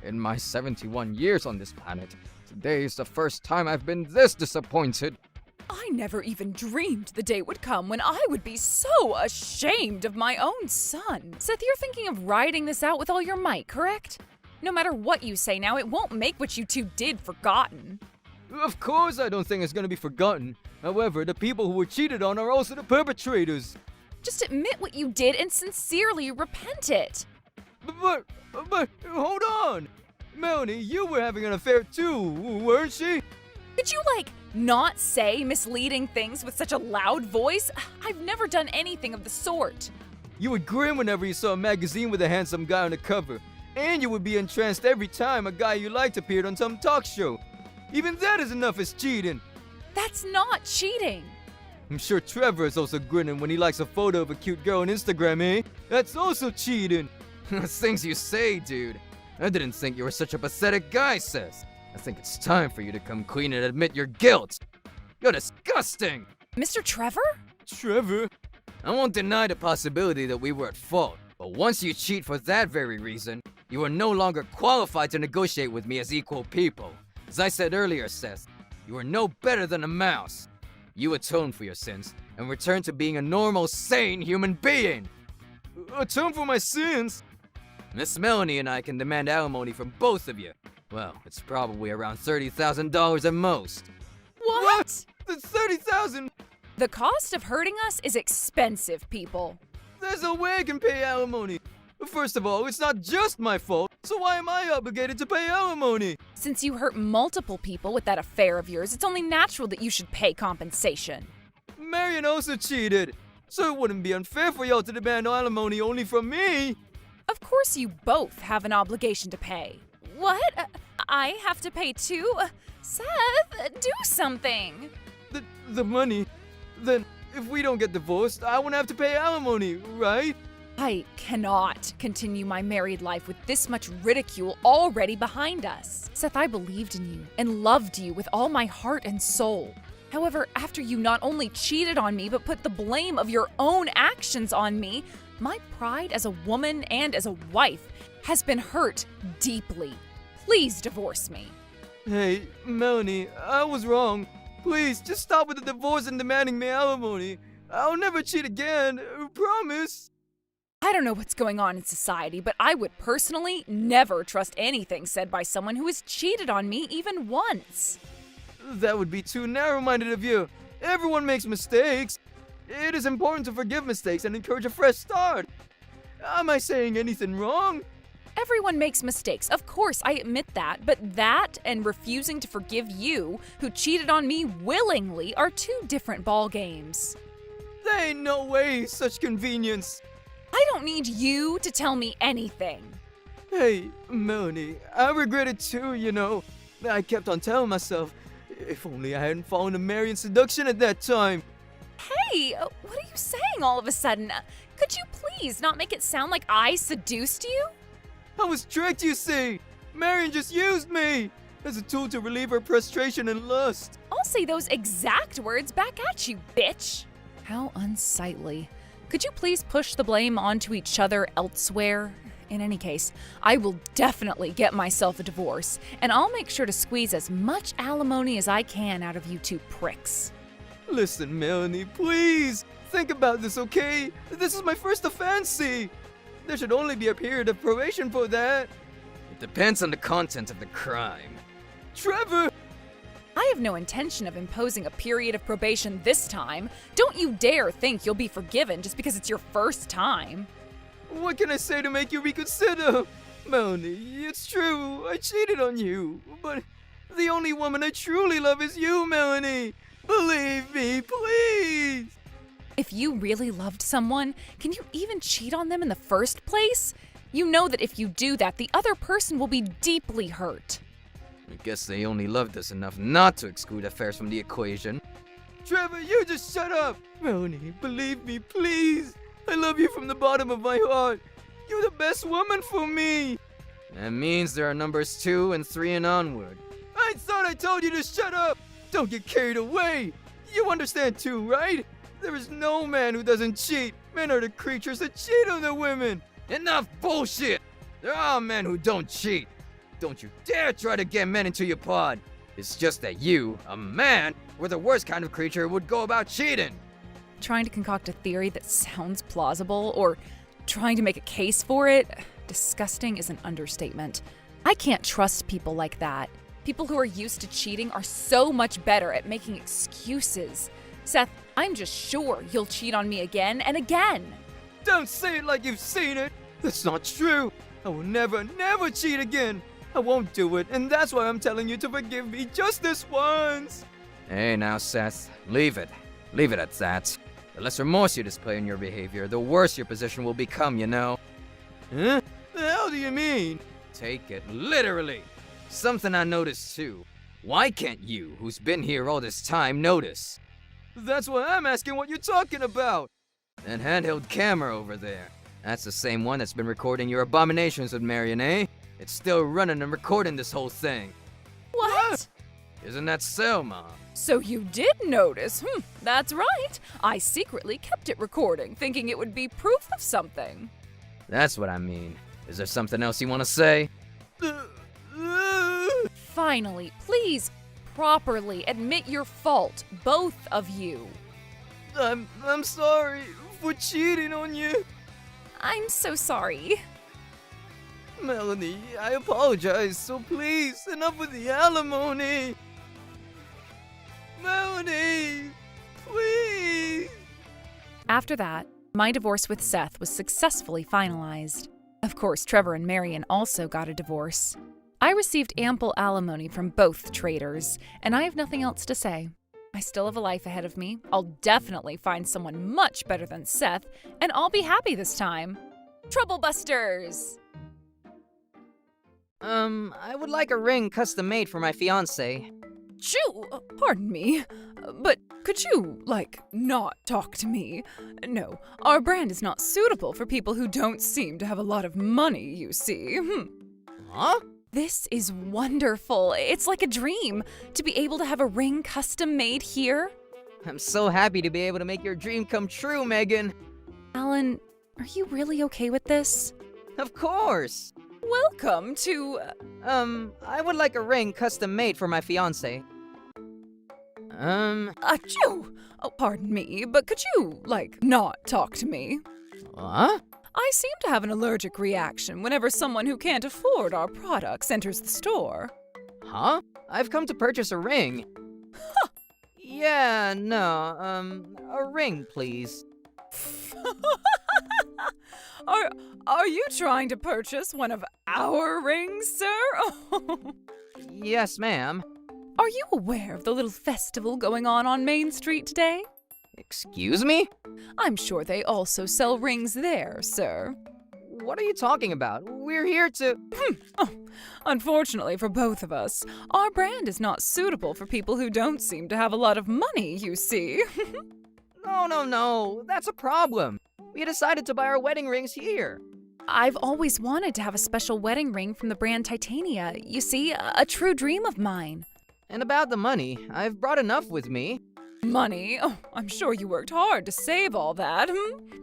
In my 71 years on this planet, today is the first time I've been this disappointed. I never even dreamed the day would come when I would be so ashamed of my own son. Seth, you're thinking of riding this out with all your might, correct? No matter what you say now, it won't make what you two did forgotten. Of course I don't think it's gonna be forgotten. However, the people who were cheated on are also the perpetrators. Just admit what you did and sincerely repent it. But, hold on! Melanie, you were having an affair too, weren't she? Could you, not say misleading things with such a loud voice? I've never done anything of the sort. You would grin whenever you saw a magazine with a handsome guy on the cover. And you would be entranced every time a guy you liked appeared on some talk show. Even that is enough as cheating. That's not cheating. I'm sure Trevor is also grinning when he likes a photo of a cute girl on Instagram, eh? That's also cheating. Things you say, dude. I didn't think you were such a pathetic guy, Seth. I think it's time for you to come clean and admit your guilt. You're disgusting! Mr. Trevor? Trevor? I won't deny the possibility that we were at fault, but once you cheat for that very reason, you are no longer qualified to negotiate with me as equal people. As I said earlier, Seth, you are no better than a mouse. You atone for your sins and return to being a normal, sane human being. Atone for my sins? Miss Melanie and I can demand alimony from both of you. Well, it's probably around $30,000 at most. What? That's $30,000! The cost of hurting us is expensive, people. There's no way I can pay alimony. First of all, it's not just my fault, so why am I obligated to pay alimony? Since you hurt multiple people with that affair of yours, it's only natural that you should pay compensation. Marion also cheated, so it wouldn't be unfair for y'all to demand alimony only from me. Of course you both have an obligation to pay. What? I have to pay too? Seth, do something. The money? Then, if we don't get divorced, I won't have to pay alimony, right? I cannot continue my married life with this much ridicule already behind us. Seth, I believed in you and loved you with all my heart and soul. However, after you not only cheated on me, but put the blame of your own actions on me, my pride as a woman and as a wife has been hurt deeply. Please divorce me. Hey, Melanie, I was wrong. Please, just stop with the divorce and demanding me alimony. I'll never cheat again, promise. I don't know what's going on in society, but I would personally never trust anything said by someone who has cheated on me even once. That would be too narrow-minded of you. Everyone makes mistakes. It is important to forgive mistakes and encourage a fresh start. Am I saying anything wrong? Everyone makes mistakes, of course, I admit that, but that and refusing to forgive you, who cheated on me willingly, are two different ball games. There ain't no way such convenience. I don't need you to tell me anything. Hey, Melanie, I regret it too, you know. I kept on telling myself, if only I hadn't fallen to Marion's seduction at that time. Hey, what are you saying all of a sudden? Could you please not make it sound like I seduced you? I was tricked, you see. Marion just used me as a tool to relieve her frustration and lust. I'll say those exact words back at you, bitch. How unsightly. Could you please push the blame onto each other elsewhere? In any case, I will definitely get myself a divorce, and I'll make sure to squeeze as much alimony as I can out of you two pricks. Listen, Melanie, please. Think about this, okay? This is my first offense. There should only be a period of probation for that. It depends on the content of the crime. Trevor! I have no intention of imposing a period of probation this time. Don't you dare think you'll be forgiven just because it's your first time. What can I say to make you reconsider? Melanie, it's true, I cheated on you, but the only woman I truly love is you, Melanie. Believe me, please. If you really loved someone, can you even cheat on them in the first place? You know that if you do that, the other person will be deeply hurt. I guess they only loved us enough not to exclude affairs from the equation. Trevor, you just shut up. Melanie, believe me, please. I love you from the bottom of my heart. You're the best woman for me. That means there are numbers 2 and 3 and onward. I thought I told you to shut up. Don't get carried away. You understand too, right? There is no man who doesn't cheat. Men are the creatures that cheat on their women. Enough bullshit! There are men who don't cheat. Don't you dare try to get men into your pod. It's just that you, a man, were the worst kind of creature who would go about cheating. Trying to concoct a theory that sounds plausible or trying to make a case for it, disgusting is an understatement. I can't trust people like that. People who are used to cheating are so much better at making excuses. Seth, I'm just sure you'll cheat on me again and again. Don't say it like you've seen it. That's not true. I will never, never cheat again. I won't do it, and that's why I'm telling you to forgive me just this once. Hey now, Seth. Leave it. Leave it at that. The less remorse you display in your behavior, the worse your position will become, you know. Huh? The hell do you mean? Take it literally. Something I noticed too. Why can't you, who's been here all this time, notice? That's why I'm asking what you're talking about. That handheld camera over there. That's the same one that's been recording your abominations with Marion, eh? It's still running and recording this whole thing. What? Isn't that so, Mom? So you did notice? That's right. I secretly kept it recording, thinking it would be proof of something. That's what I mean. Is there something else you want to say? Finally, please properly admit your fault, both of you. I'm sorry for cheating on you. I'm so sorry. Melanie, I apologize, so please, enough with the alimony. Melanie, please. After that, my divorce with Seth was successfully finalized. Of course, Trevor and Marion also got a divorce. I received ample alimony from both traders, and I have nothing else to say. I still have a life ahead of me. I'll definitely find someone much better than Seth, and I'll be happy this time. Troublebusters! I would like a ring custom made for my fiancé. Pardon me, but could you, not talk to me? No, our brand is not suitable for people who don't seem to have a lot of money, you see. Huh? This is wonderful. It's like a dream to be able to have a ring custom made here. I'm so happy to be able to make your dream come true, Megan. Alan, are you really okay with this? Of course. Welcome to... I would like a ring custom made for my fiancé. Achoo! Oh, pardon me, but could you, not talk to me? Huh? I seem to have an allergic reaction whenever someone who can't afford our products enters the store. Huh? I've come to purchase a ring. Huh. Yeah, no, a ring, please. Are you trying to purchase one of our rings, sir? Yes, ma'am. Are you aware of the little festival going on Main Street today? Excuse me? I'm sure they also sell rings there, sir. What are you talking about? We're here to... Unfortunately for both of us, our brand is not suitable for people who don't seem to have a lot of money, you see. No. That's a problem. We decided to buy our wedding rings here. I've always wanted to have a special wedding ring from the brand Titania. You see, a true dream of mine. And about the money, I've brought enough with me. Money? Oh, I'm sure you worked hard to save all that.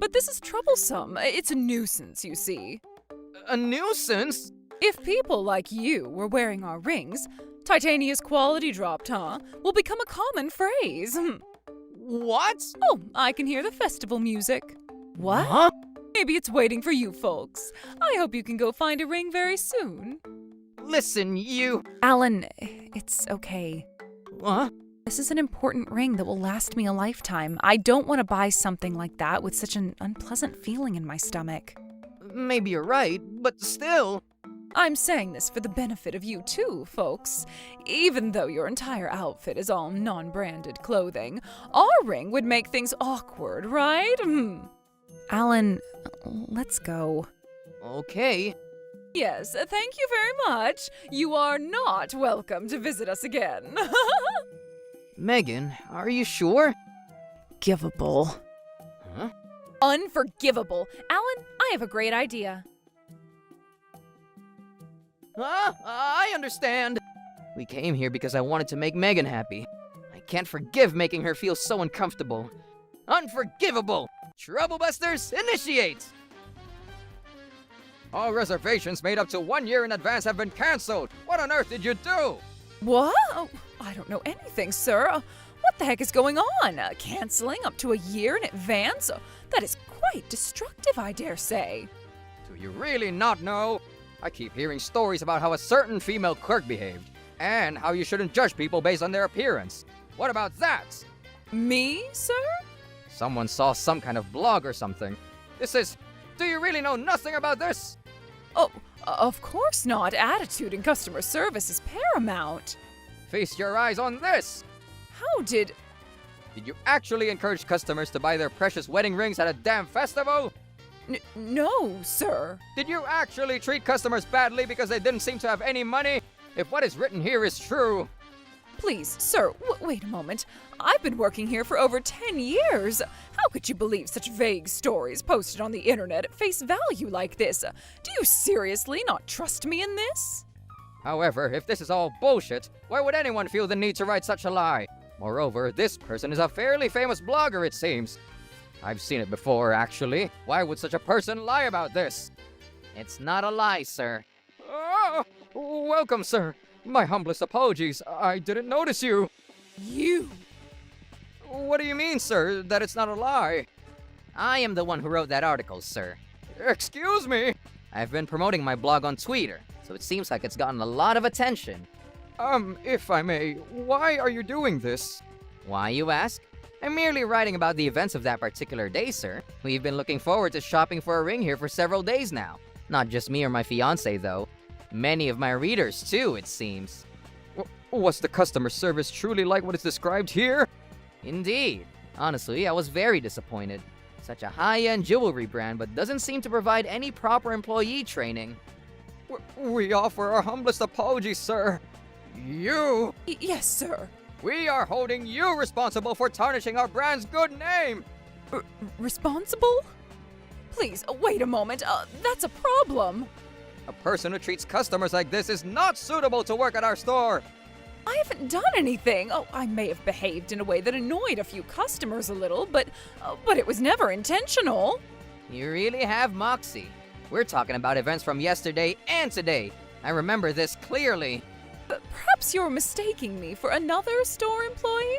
But this is troublesome. It's a nuisance, you see. A nuisance? If people like you were wearing our rings, Titania's quality dropped, will become a common phrase. What? Oh, I can hear the festival music. What? Huh? Maybe it's waiting for you folks. I hope you can go find a ring very soon. Listen, you... Alan, it's okay. Huh? This is an important ring that will last me a lifetime. I don't want to buy something like that with such an unpleasant feeling in my stomach. Maybe you're right, but still... I'm saying this for the benefit of you too, folks. Even though your entire outfit is all non-branded clothing, our ring would make things awkward, right? Alan, let's go. Okay. Yes, thank you very much. You are not welcome to visit us again. Megan, are you sure? Givable. Huh? Unforgivable. Alan, I have a great idea. I understand. We came here because I wanted to make Megan happy. I can't forgive making her feel so uncomfortable. Unforgivable! Troublebusters, initiate! All reservations made up to 1 year in advance have been canceled. What on earth did you do? What? Oh, I don't know anything, sir. What the heck is going on? Canceling up to a year in advance? That is quite destructive, I dare say. Do you really not know? I keep hearing stories about how a certain female clerk behaved, and how you shouldn't judge people based on their appearance. What about that? Me, sir? Someone saw some kind of blog or something. Do you really know nothing about this? Oh, of course not. Attitude and customer service is paramount. Feast your eyes on this! How did... Did you actually encourage customers to buy their precious wedding rings at a damn festival? No, sir. Did you actually treat customers badly because they didn't seem to have any money? If what is written here is true. Please, sir, wait a moment. I've been working here for over 10 years. How could you believe such vague stories posted on the internet at face value like this? Do you seriously not trust me in this? However, if this is all bullshit, why would anyone feel the need to write such a lie? Moreover, this person is a fairly famous blogger, it seems. I've seen it before, actually. Why would such a person lie about this? It's not a lie, sir. Oh, welcome, sir. My humblest apologies. I didn't notice you. You? What do you mean, sir, that it's not a lie? I am the one who wrote that article, sir. Excuse me? I've been promoting my blog on Twitter, so it seems like it's gotten a lot of attention. If I may, why are you doing this? Why, you ask? I'm merely writing about the events of that particular day, sir. We've been looking forward to shopping for a ring here for several days now. Not just me or my fiancé, though. Many of my readers, too, it seems. Was the customer service truly like what is described here? Indeed. Honestly, I was very disappointed. Such a high-end jewelry brand, but doesn't seem to provide any proper employee training. We offer our humblest apologies, sir. You? Yes, sir. We are holding you responsible for tarnishing our brand's good name! Responsible? Please, wait a moment. That's a problem. A person who treats customers like this is not suitable to work at our store! I haven't done anything. Oh, I may have behaved in a way that annoyed a few customers a little, but it was never intentional. You really have moxie. We're talking about events from yesterday and today. I remember this clearly. Perhaps you're mistaking me for another store employee?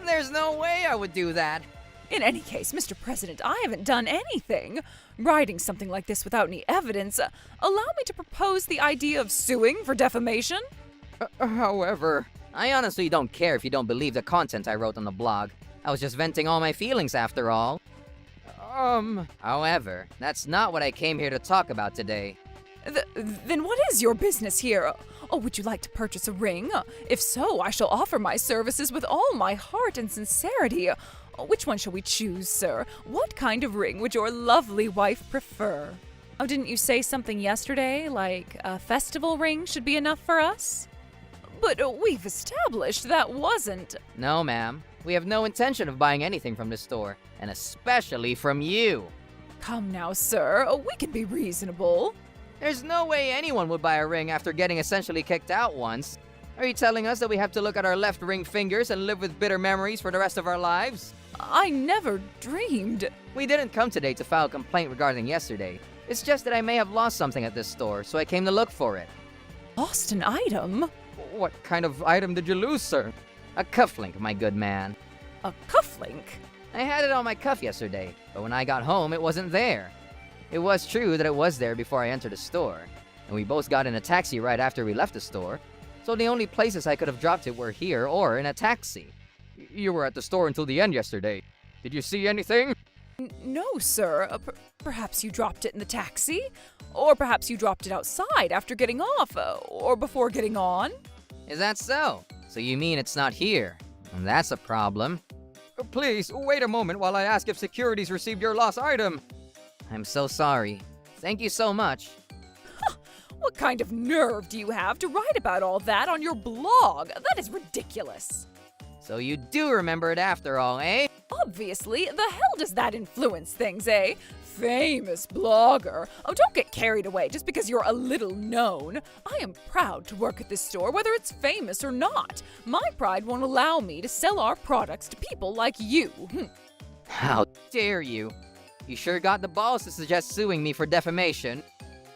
There's no way I would do that. In any case, Mr. President, I haven't done anything. Writing something like this without any evidence, allow me to propose the idea of suing for defamation? However, I honestly don't care if you don't believe the content I wrote on the blog. I was just venting all my feelings after all. However, that's not what I came here to talk about today. Then what is your business here? Oh, would you like to purchase a ring? If so, I shall offer my services with all my heart and sincerity. Which one shall we choose, sir? What kind of ring would your lovely wife prefer? Oh, didn't you say something yesterday, like a festival ring should be enough for us? But we've established that wasn't... No, ma'am. We have no intention of buying anything from this store, and especially from you. Come now, sir. We can be reasonable. There's no way anyone would buy a ring after getting essentially kicked out once. Are you telling us that we have to look at our left ring fingers and live with bitter memories for the rest of our lives? I never dreamed. We didn't come today to file a complaint regarding yesterday. It's just that I may have lost something at this store, so I came to look for it. Lost an item? What kind of item did you lose, sir? A cufflink, my good man. A cufflink? I had it on my cuff yesterday, but when I got home, it wasn't there. It was true that it was there before I entered the store, and we both got in a taxi right after we left the store, so the only places I could have dropped it were here or in a taxi. You were at the store until the end yesterday. Did you see anything? No, sir. Perhaps you dropped it in the taxi? Or perhaps you dropped it outside after getting off, or before getting on? Is that so? So you mean it's not here? And that's a problem. Please, wait a moment while I ask if security's received your lost item. I'm so sorry. Thank you so much. What kind of nerve do you have to write about all that on your blog? That is ridiculous. So you do remember it after all, eh? Obviously. The hell does that influence things, eh? Famous blogger. Oh, don't get carried away just because you're a little known. I am proud to work at this store, whether it's famous or not. My pride won't allow me to sell our products to people like you. How dare you? You sure got the balls to suggest suing me for defamation.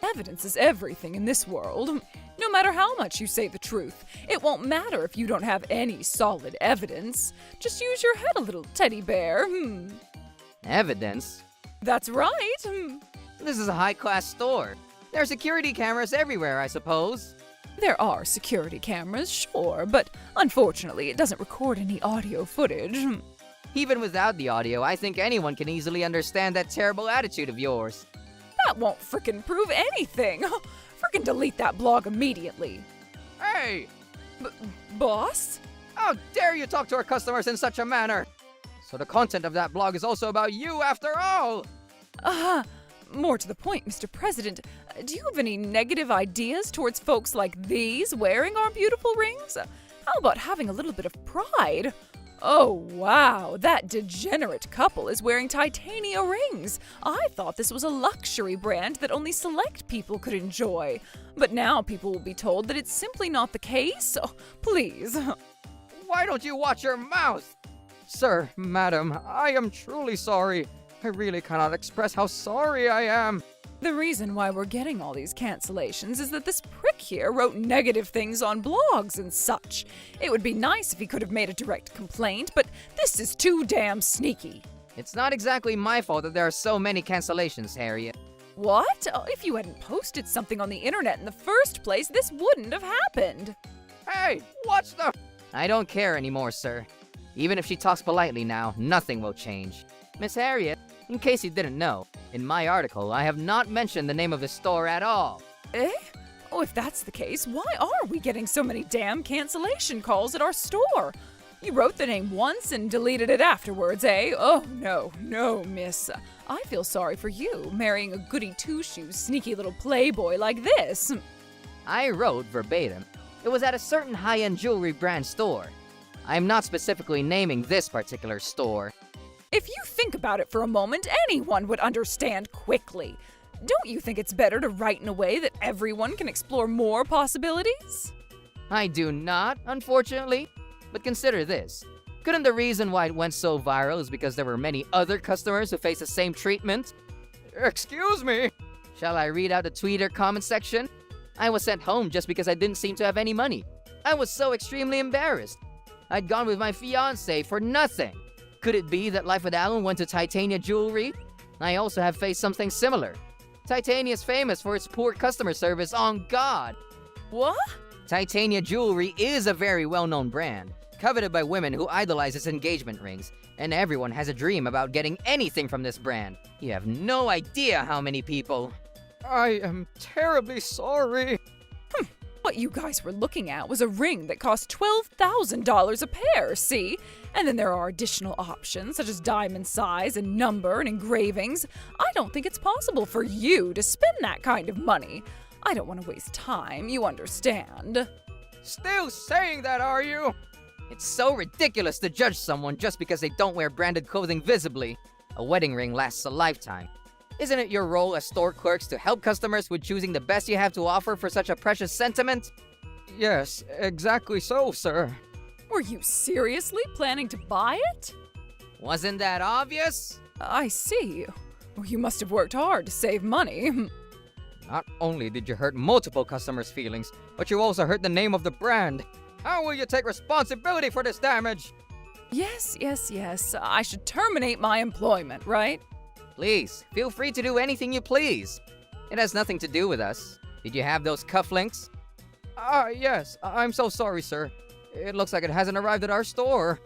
Evidence is everything in this world. No matter how much you say the truth, it won't matter if you don't have any solid evidence. Just use your head a little, teddy bear. Evidence? That's right. This is a high-class store. There are security cameras everywhere, I suppose. There are security cameras, sure, but unfortunately it doesn't record any audio footage. Even without the audio, I think anyone can easily understand that terrible attitude of yours. That won't frickin' prove anything. Frickin' delete that blog immediately. Hey! Boss? How dare you talk to our customers in such a manner? So the content of that blog is also about you after all! More to the point, Mr. President, do you have any negative ideas towards folks like these wearing our beautiful rings? How about having a little bit of pride? Oh, wow, that degenerate couple is wearing titania rings. I thought this was a luxury brand that only select people could enjoy. But now people will be told that it's simply not the case. Oh, please. Why don't you watch your mouth? Sir, madam, I am truly sorry. I really cannot express how sorry I am. The reason why we're getting all these cancellations is that this prick here wrote negative things on blogs and such. It would be nice if he could have made a direct complaint, but this is too damn sneaky. It's not exactly my fault that there are so many cancellations, Harriet. What? Oh, if you hadn't posted something on the internet in the first place, this wouldn't have happened. Hey, watch the... I don't care anymore, sir. Even if she talks politely now, nothing will change. Miss Harriet, in case you didn't know, in my article, I have not mentioned the name of the store at all. Eh? Oh, if that's the case, why are we getting so many damn cancellation calls at our store? You wrote the name once and deleted it afterwards, eh? Oh, no, miss. I feel sorry for you, marrying a goody two-shoes, sneaky little playboy like this. I wrote verbatim. It was at a certain high-end jewelry brand store. I am not specifically naming this particular store. If you think about it for a moment, anyone would understand quickly. Don't you think it's better to write in a way that everyone can explore more possibilities? I do not, unfortunately. But consider this. Couldn't the reason why it went so viral is because there were many other customers who faced the same treatment? Excuse me! Shall I read out the Twitter comment section? I was sent home just because I didn't seem to have any money. I was so extremely embarrassed. I'd gone with my fiancé for nothing. Could it be that Life with Alan went to Titania Jewelry? I also have faced something similar. Titania is famous for its poor customer service, on God. What? Titania Jewelry is a very well-known brand, coveted by women who idolize its engagement rings, and everyone has a dream about getting anything from this brand. You have no idea how many people. I am terribly sorry. What you guys were looking at was a ring that cost $12,000 a pair, see? And then there are additional options such as diamond size and number and engravings. I don't think it's possible for you to spend that kind of money. I don't want to waste time, you understand. Still saying that, are you? It's so ridiculous to judge someone just because they don't wear branded clothing visibly. A wedding ring lasts a lifetime. Isn't it your role as store clerks to help customers with choosing the best you have to offer for such a precious sentiment? Yes, exactly so, sir. Were you seriously planning to buy it? Wasn't that obvious? I see. Well, you must have worked hard to save money. Not only did you hurt multiple customers' feelings, but you also hurt the name of the brand. How will you take responsibility for this damage? Yes. I should terminate my employment, right? Please, feel free to do anything you please. It has nothing to do with us. Did you have those cufflinks? Yes. I'm so sorry, sir. It looks like it hasn't arrived at our store.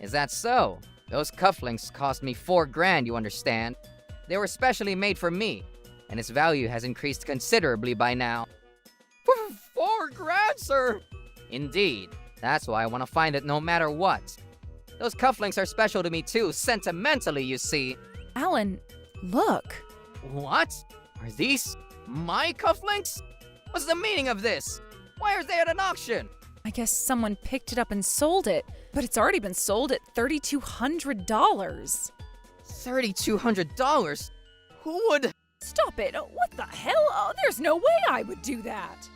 Is that so? Those cufflinks cost me $4,000, you understand? They were specially made for me, and its value has increased considerably by now. $4,000, sir? Indeed. That's why I want to find it no matter what. Those cufflinks are special to me too, sentimentally, you see. Alan, look. What? Are these my cufflinks? What's the meaning of this? Why are they at an auction? I guess someone picked it up and sold it, but it's already been sold at $3,200. $3,200? Who would? Stop it! What the hell? Oh, there's no way I would do that!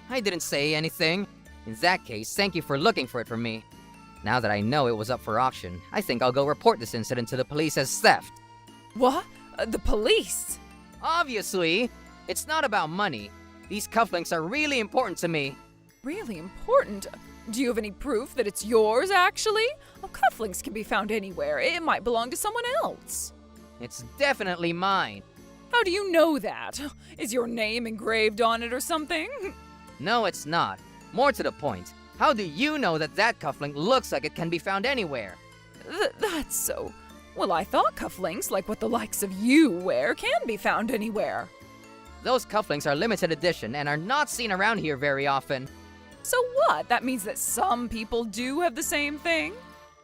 I didn't say anything. In that case, thank you for looking for it for me. Now that I know it was up for auction, I think I'll go report this incident to the police as theft. What? The police? Obviously! It's not about money. These cufflinks are really important to me. Really important? Do you have any proof that it's yours, actually? Well, cufflinks can be found anywhere. It might belong to someone else. It's definitely mine. How do you know that? Is your name engraved on it or something? No, it's not. More to the point, how do you know that that cufflink looks like it can be found anywhere? That's so. Well, I thought cufflinks, like what the likes of you wear, can be found anywhere. Those cufflinks are limited edition and are not seen around here very often. So what? That means that some people do have the same thing?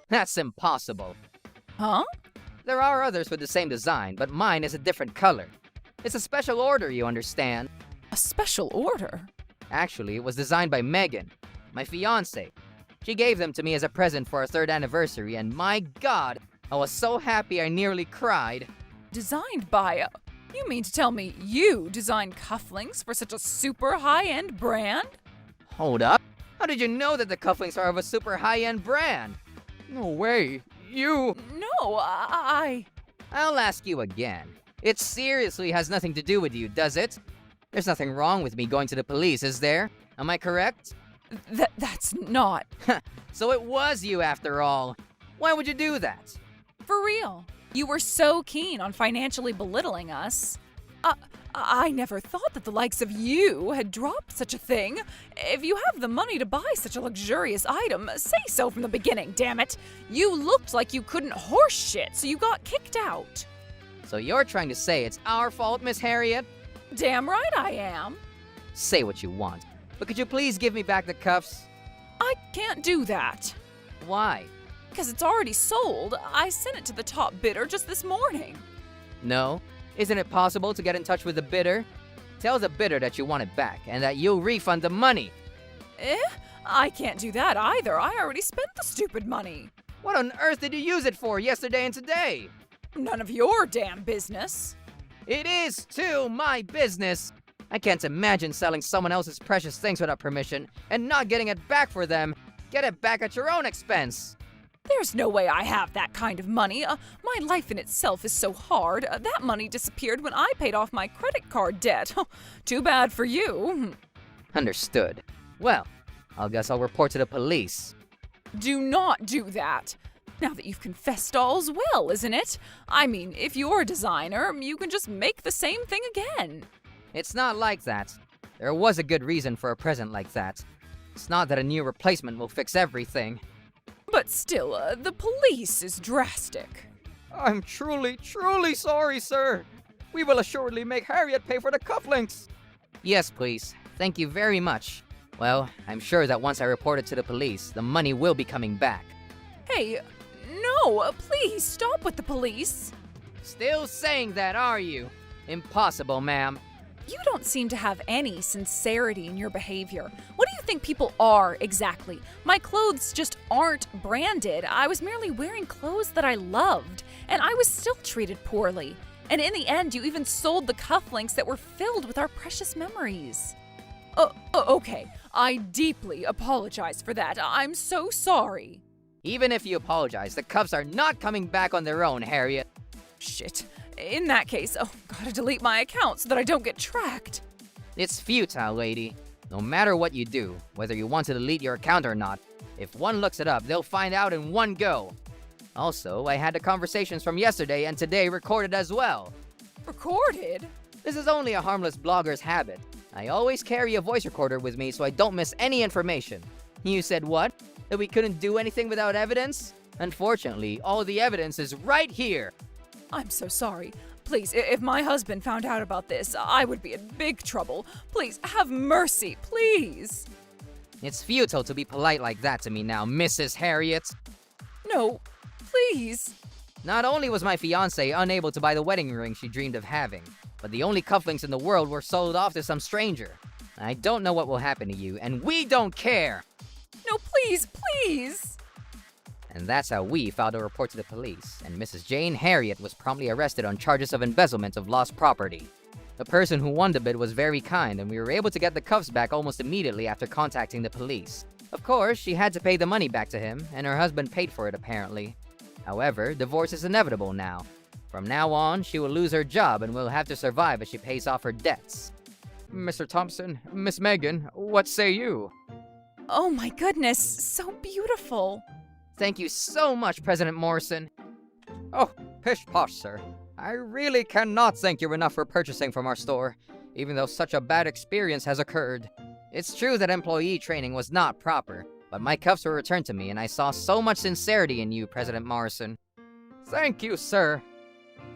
That's impossible. Huh? There are others with the same design, but mine is a different color. It's a special order, you understand. A special order? Actually, it was designed by Megan, my fiancée. She gave them to me as a present for our 3rd anniversary, and my God, I was so happy I nearly cried. Designed by... You mean to tell me you designed cufflinks for such a super high-end brand? Hold up. How did you know that the cufflinks are of a super high-end brand? No way. You... No, I'll ask you again. It seriously has nothing to do with you, does it? There's nothing wrong with me going to the police, is there? Am I correct? That's not... So it was you after all. Why would you do that? For real. You were so keen on financially belittling us. I never thought that the likes of you had dropped such a thing. If you have the money to buy such a luxurious item, say so from the beginning, damn it. You looked like you couldn't horse shit, so you got kicked out. So you're trying to say it's our fault, Miss Harriet? Damn right I am. Say what you want, but could you please give me back the cuffs? I can't do that. Why? Because it's already sold. I sent it to the top bidder just this morning. No? Isn't it possible to get in touch with the bidder? Tell the bidder that you want it back and that you'll refund the money. I can't do that either. I already spent the stupid money. What on earth did you use it for yesterday and today? None of your damn business. It is, too, my business. I can't imagine selling someone else's precious things without permission and not getting it back for them. Get it back at your own expense. There's no way I have that kind of money. My life in itself is so hard. That money disappeared when I paid off my credit card debt. Too bad for you. Understood. Well, I guess I'll report to the police. Do not do that. Now that you've confessed, all's well, isn't it? I mean, if you're a designer, you can just make the same thing again. It's not like that. There was a good reason for a present like that. It's not that a new replacement will fix everything. But still, the police is drastic. I'm truly sorry, sir. We will assuredly make Harriet pay for the cufflinks. Yes, please. Thank you very much. Well, I'm sure that once I report it to the police, the money will be coming back. Hey, no, please stop with the police. Still saying that, are you? Impossible, ma'am. You don't seem to have any sincerity in your behavior. What do you think people are, exactly? My clothes just aren't branded. I was merely wearing clothes that I loved, and I was still treated poorly. And in the end, you even sold the cufflinks that were filled with our precious memories. Okay. I deeply apologize for that. I'm so sorry. Even if you apologize, the cuffs are not coming back on their own, Harriet. Shit. In that case, gotta delete my account so that I don't get tracked. It's futile, lady. No matter what you do, whether you want to delete your account or not, if one looks it up, they'll find out in one go. Also, I had the conversations from yesterday and today recorded as well. Recorded? This is only a harmless blogger's habit. I always carry a voice recorder with me so I don't miss any information. You said what? That we couldn't do anything without evidence? Unfortunately, all the evidence is right here. I'm so sorry. Please, if my husband found out about this, I would be in big trouble. Please, have mercy, please. It's futile to be polite like that to me now, Mrs. Harriet. No, please. Not only was my fiancée unable to buy the wedding ring she dreamed of having, but the only cufflinks in the world were sold off to some stranger. I don't know what will happen to you, and we don't care. No, please, please. And that's how we filed a report to the police, and Mrs. Jane Harriet was promptly arrested on charges of embezzlement of lost property. The person who won the bid was very kind, and we were able to get the cuffs back almost immediately after contacting the police. Of course, she had to pay the money back to him, and her husband paid for it apparently. However, divorce is inevitable now. From now on, she will lose her job and will have to survive as she pays off her debts. Mr. Thompson, Miss Megan, what say you? Oh my goodness, so beautiful. Thank you so much, President Morrison. Oh, pish posh, sir. I really cannot thank you enough for purchasing from our store, even though such a bad experience has occurred. It's true that employee training was not proper, but my cuffs were returned to me and I saw so much sincerity in you, President Morrison. Thank you, sir.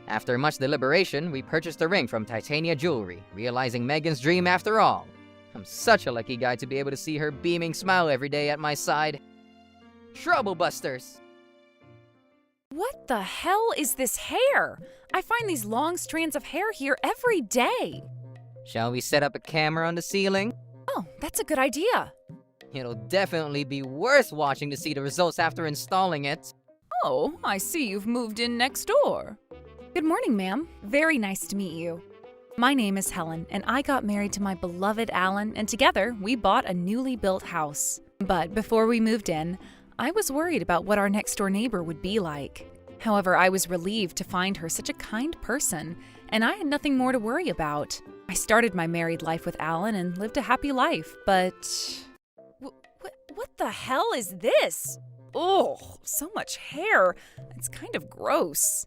After much deliberation, we purchased a ring from Titania Jewelry, realizing Megan's dream after all. I'm such a lucky guy to be able to see her beaming smile every day at my side. Trouble Busters! What the hell is this hair? I find these long strands of hair here every day. Shall we set up a camera on the ceiling? Oh, that's a good idea. It'll definitely be worth watching to see the results after installing it. Oh, I see you've moved in next door. Good morning, ma'am. Very nice to meet you. My name is Helen, and I got married to my beloved Alan, and together we bought a newly built house. But before we moved in, I was worried about what our next-door neighbor would be like. However, I was relieved to find her such a kind person, and I had nothing more to worry about. I started my married life with Alan and lived a happy life, but... What the hell is this? Oh, so much hair. It's kind of gross.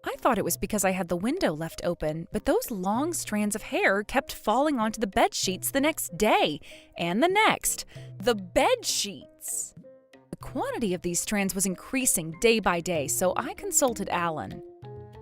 I thought it was because I had the window left open, but those long strands of hair kept falling onto the bed sheets the next day, and the next. The bed sheets. The quantity of these strands was increasing day by day, so I consulted Alan.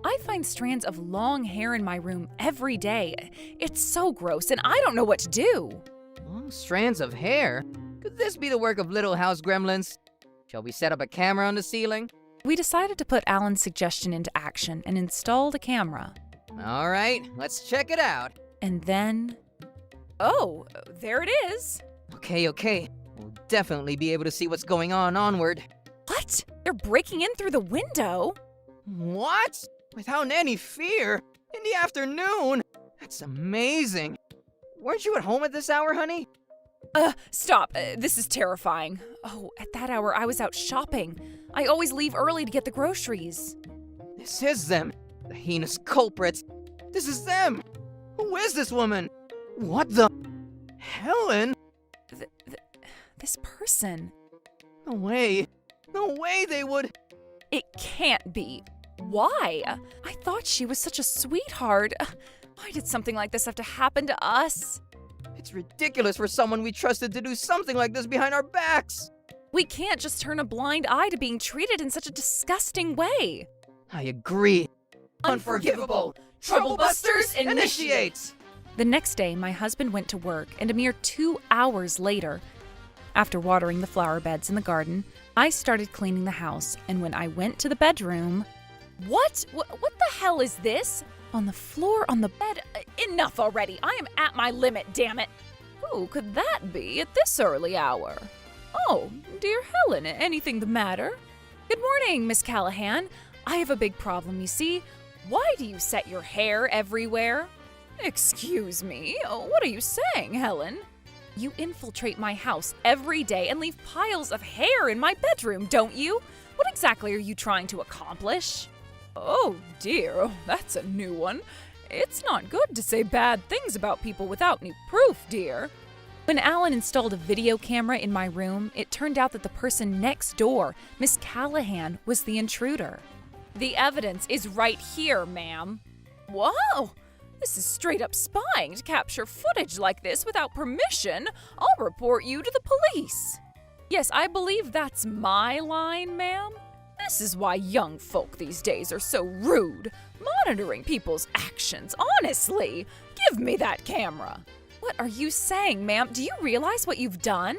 I find strands of long hair in my room every day. It's so gross, and I don't know what to do. Long strands of hair? Could this be the work of little house gremlins? Shall we set up a camera on the ceiling? We decided to put Alan's suggestion into action and installed a camera. All right, let's check it out. And then... Oh, there it is. Okay. We'll definitely be able to see what's going on onward. What? They're breaking in through the window? What? Without any fear? In the afternoon? That's amazing. Weren't you at home at this hour, honey? Stop. This is terrifying. Oh, at that hour I was out shopping. I always leave early to get the groceries. This is them. The heinous culprits. This is them. Who is this woman? What the... Helen? This person. No way. No way they would... It can't be. Why? I thought she was such a sweetheart. Why did something like this have to happen to us? It's ridiculous for someone we trusted to do something like this behind our backs. We can't just turn a blind eye to being treated in such a disgusting way. I agree. Unforgivable. Troublebusters initiate! The next day, my husband went to work, and a mere 2 hours later, after watering the flower beds in the garden, I started cleaning the house, and when I went to the bedroom... What the hell is this? On the floor on the bed... Enough already. I am at my limit, damn it. Who could that be at this early hour? Oh, dear Helen, anything the matter? Good morning, Miss Callahan. I have a big problem, you see. Why do you set your hair everywhere? Excuse me, what are you saying, Helen? You infiltrate my house every day and leave piles of hair in my bedroom, don't you? What exactly are you trying to accomplish? Oh dear, that's a new one. It's not good to say bad things about people without any proof, dear. When Alan installed a video camera in my room, it turned out that the person next door, Miss Callahan, was the intruder. The evidence is right here, ma'am. Whoa! This is straight up spying to capture footage like this without permission. I'll report you to the police. Yes, I believe that's my line, ma'am. This is why young folk these days are so rude, monitoring people's actions, honestly. Give me that camera. What are you saying, ma'am? Do you realize what you've done?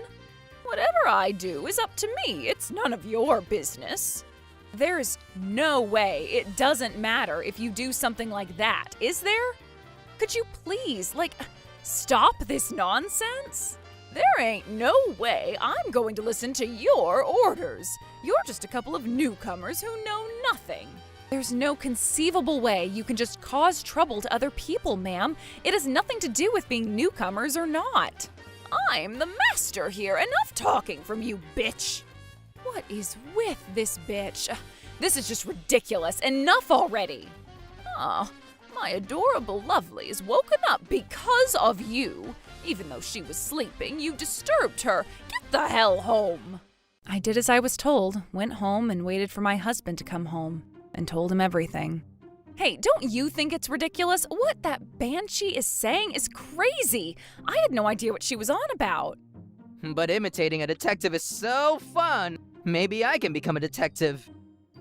Whatever I do is up to me. It's none of your business. There's no way it doesn't matter if you do something like that, is there? Could you please, stop this nonsense? There ain't no way I'm going to listen to your orders. You're just a couple of newcomers who know nothing. There's no conceivable way you can just cause trouble to other people, ma'am. It has nothing to do with being newcomers or not. I'm the master here. Enough talking from you, bitch. What is with this bitch? This is just ridiculous. Enough already. Ah, my adorable lovely is woken up because of you. Even though she was sleeping, you disturbed her. Get the hell home. I did as I was told, went home and waited for my husband to come home, and told him everything. Hey, don't you think it's ridiculous? What that banshee is saying is crazy. I had no idea what she was on about. But imitating a detective is so fun. Maybe I can become a detective.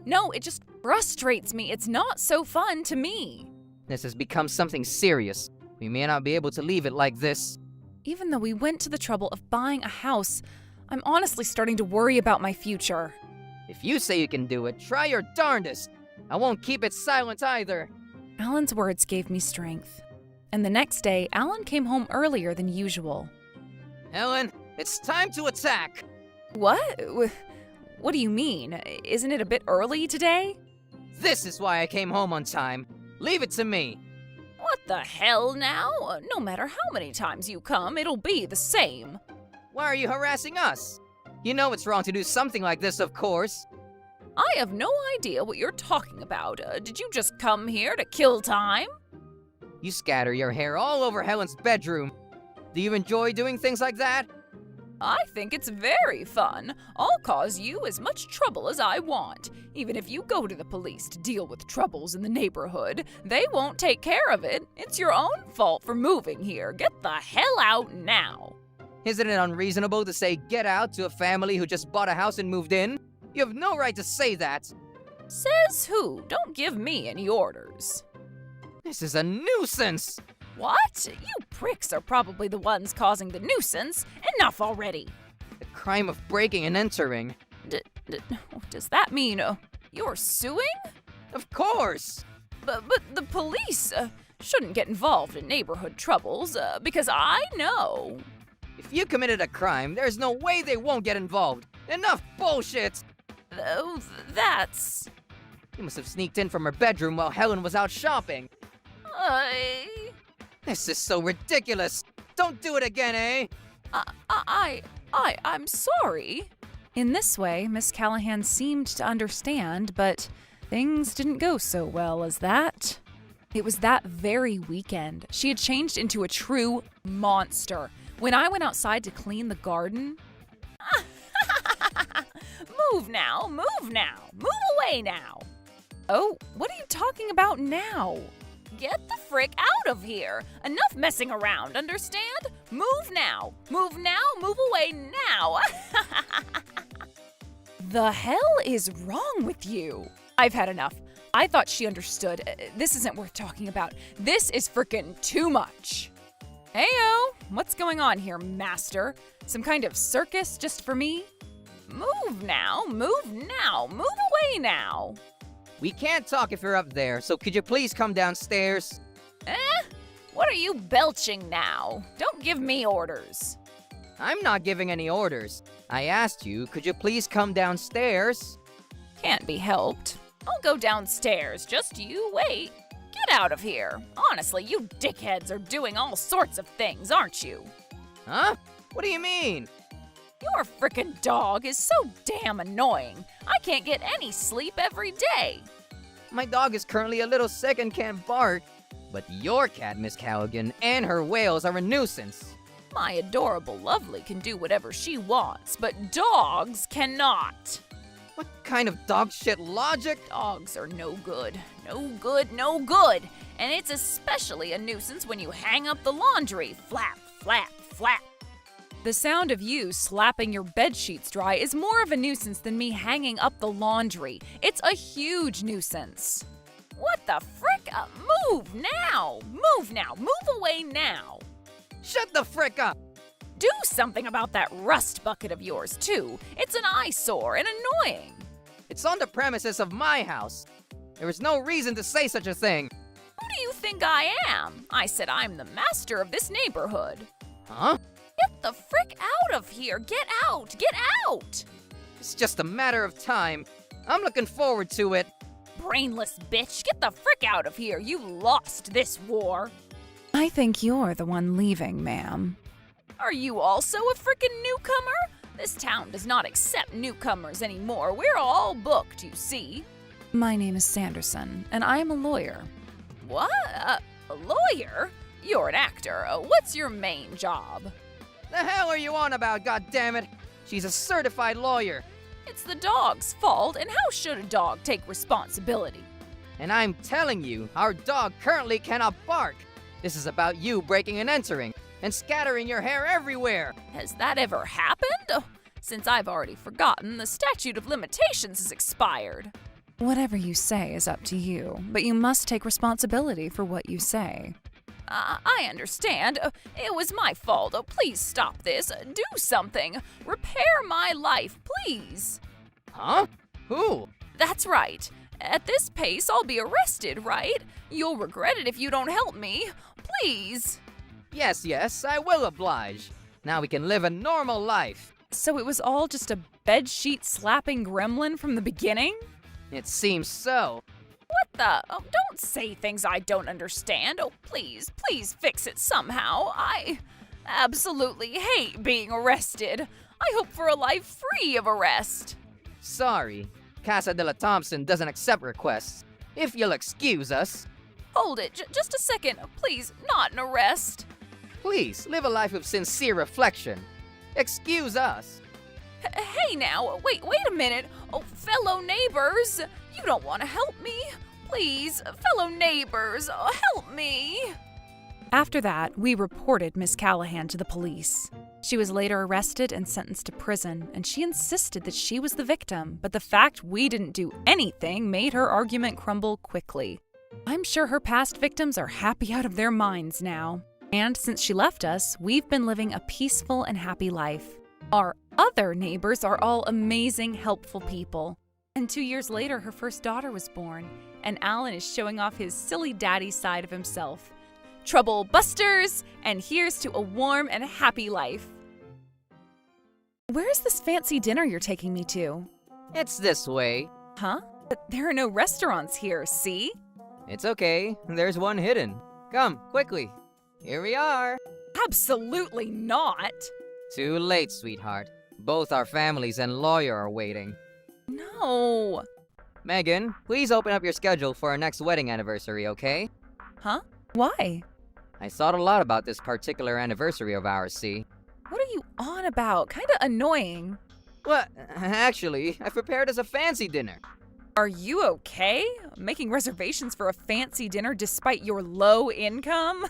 No, it just frustrates me. It's not so fun to me. This has become something serious. We may not be able to leave it like this. Even though we went to the trouble of buying a house, I'm honestly starting to worry about my future. If you say you can do it, try your darndest. I won't keep it silent either. Alan's words gave me strength. And the next day, Alan came home earlier than usual. Helen, it's time to attack. What? What do you mean? Isn't it a bit early today? This is why I came home on time. Leave it to me. What the hell now? No matter how many times you come, it'll be the same. Why are you harassing us? You know it's wrong to do something like this, of course. I have no idea what you're talking about. Did you just come here to kill time? You scatter your hair all over Helen's bedroom. Do you enjoy doing things like that? I think it's very fun. I'll cause you as much trouble as I want. Even if you go to the police to deal with troubles in the neighborhood, they won't take care of it. It's your own fault for moving here. Get the hell out now. Isn't it unreasonable to say get out to a family who just bought a house and moved in? You have no right to say that. Says who? Don't give me any orders. This is a nuisance. What? You pricks are probably the ones causing the nuisance. Enough already. The crime of breaking and entering. Does that mean you're suing? Of course. But the police shouldn't get involved in neighborhood troubles because I know. If you committed a crime, there's no way they won't get involved. Enough bullshit. That's... You must have sneaked in from her bedroom while Helen was out shopping. This is so ridiculous. Don't do it again, eh? I'm sorry. In this way, Miss Callahan seemed to understand, but things didn't go so well as that. It was that very weekend. She had changed into a true monster. When I went outside to clean the garden... Move now, move away now. Oh, what are you talking about now? Get the frick out of here. Enough messing around, understand? Move now, move away now. The hell is wrong with you? I've had enough. I thought she understood. This isn't worth talking about. This is frickin' too much. Heyo, what's going on here, master? Some kind of circus just for me? Move now, move away now. We can't talk if you're up there, so could you please come downstairs? What are you belching now? Don't give me orders. I'm not giving any orders. I asked you, could you please come downstairs? Can't be helped. I'll go downstairs, just you wait. Get out of here. Honestly, you dickheads are doing all sorts of things, aren't you? Huh? What do you mean? Your frickin' dog is so damn annoying. I can't get any sleep every day. My dog is currently a little sick and can't bark. But your cat, Miss Callaghan, and her whales are a nuisance. My adorable lovely can do whatever she wants, but dogs cannot. What kind of dog shit logic? Dogs are no good. No good, no good. And it's especially a nuisance when you hang up the laundry. Flap, flap, flap. The sound of you slapping your bed sheets dry is more of a nuisance than me hanging up the laundry. It's a huge nuisance. What the frick? Move now! Move away now! Shut the frick up! Do something about that rust bucket of yours, too. It's an eyesore and annoying. It's on the premises of my house. There is no reason to say such a thing. Who do you think I am? I said I'm the master of this neighborhood. Huh? Get the frick out of here! Get out! Get out! It's just a matter of time. I'm looking forward to it. Brainless bitch, get the frick out of here! You lost this war! I think you're the one leaving, ma'am. Are you also a frickin' newcomer? This town does not accept newcomers anymore. We're all booked, you see. My name is Sanderson, and I am a lawyer. What? A lawyer? You're an actor. What's your main job? The hell are you on about, goddammit? She's a certified lawyer. It's the dog's fault, and how should a dog take responsibility? And I'm telling you, our dog currently cannot bark. This is about you breaking and entering, and scattering your hair everywhere. Has that ever happened? Since I've already forgotten, the statute of limitations is expired. Whatever you say is up to you, but you must take responsibility for what you say. I understand. It was my fault. Please stop this. Do something. Repair my life, please. Huh? Who? That's right. At this pace, I'll be arrested, right? You'll regret it if you don't help me. Please. Yes, I will oblige. Now we can live a normal life. So it was all just a bedsheet slapping gremlin from the beginning? It seems so. What the? Oh, don't say things I don't understand. Oh, please fix it somehow. I absolutely hate being arrested. I hope for a life free of arrest. Sorry, Casa de la Thompson doesn't accept requests. If you'll excuse us. Hold it, just a second. Please, not an arrest. Please, live a life of sincere reflection. Excuse us. Hey now, wait a minute. Oh, fellow neighbors, you don't want to help me? Please, fellow neighbors, help me. After that, we reported Miss Callahan to the police. She was later arrested and sentenced to prison, and she insisted that she was the victim, but the fact we didn't do anything made her argument crumble quickly. I'm sure her past victims are happy out of their minds now. And since she left us, we've been living a peaceful and happy life. Our other neighbors are all amazing, helpful people. And 2 years later, her first daughter was born, and Alan is showing off his silly daddy side of himself. Trouble busters, and here's to a warm and happy life. Where's this fancy dinner you're taking me to? It's this way. Huh? But there are no restaurants here, see? It's okay, there's one hidden. Come, quickly. Here we are. Absolutely not. Too late, sweetheart. Both our families and lawyer are waiting. No. Megan, please open up your schedule for our next wedding anniversary, okay? Huh? Why? I thought a lot about this particular anniversary of ours, see? What are you on about? Kinda annoying. What? Actually, I prepared us a fancy dinner. Are you okay? Making reservations for a fancy dinner despite your low income?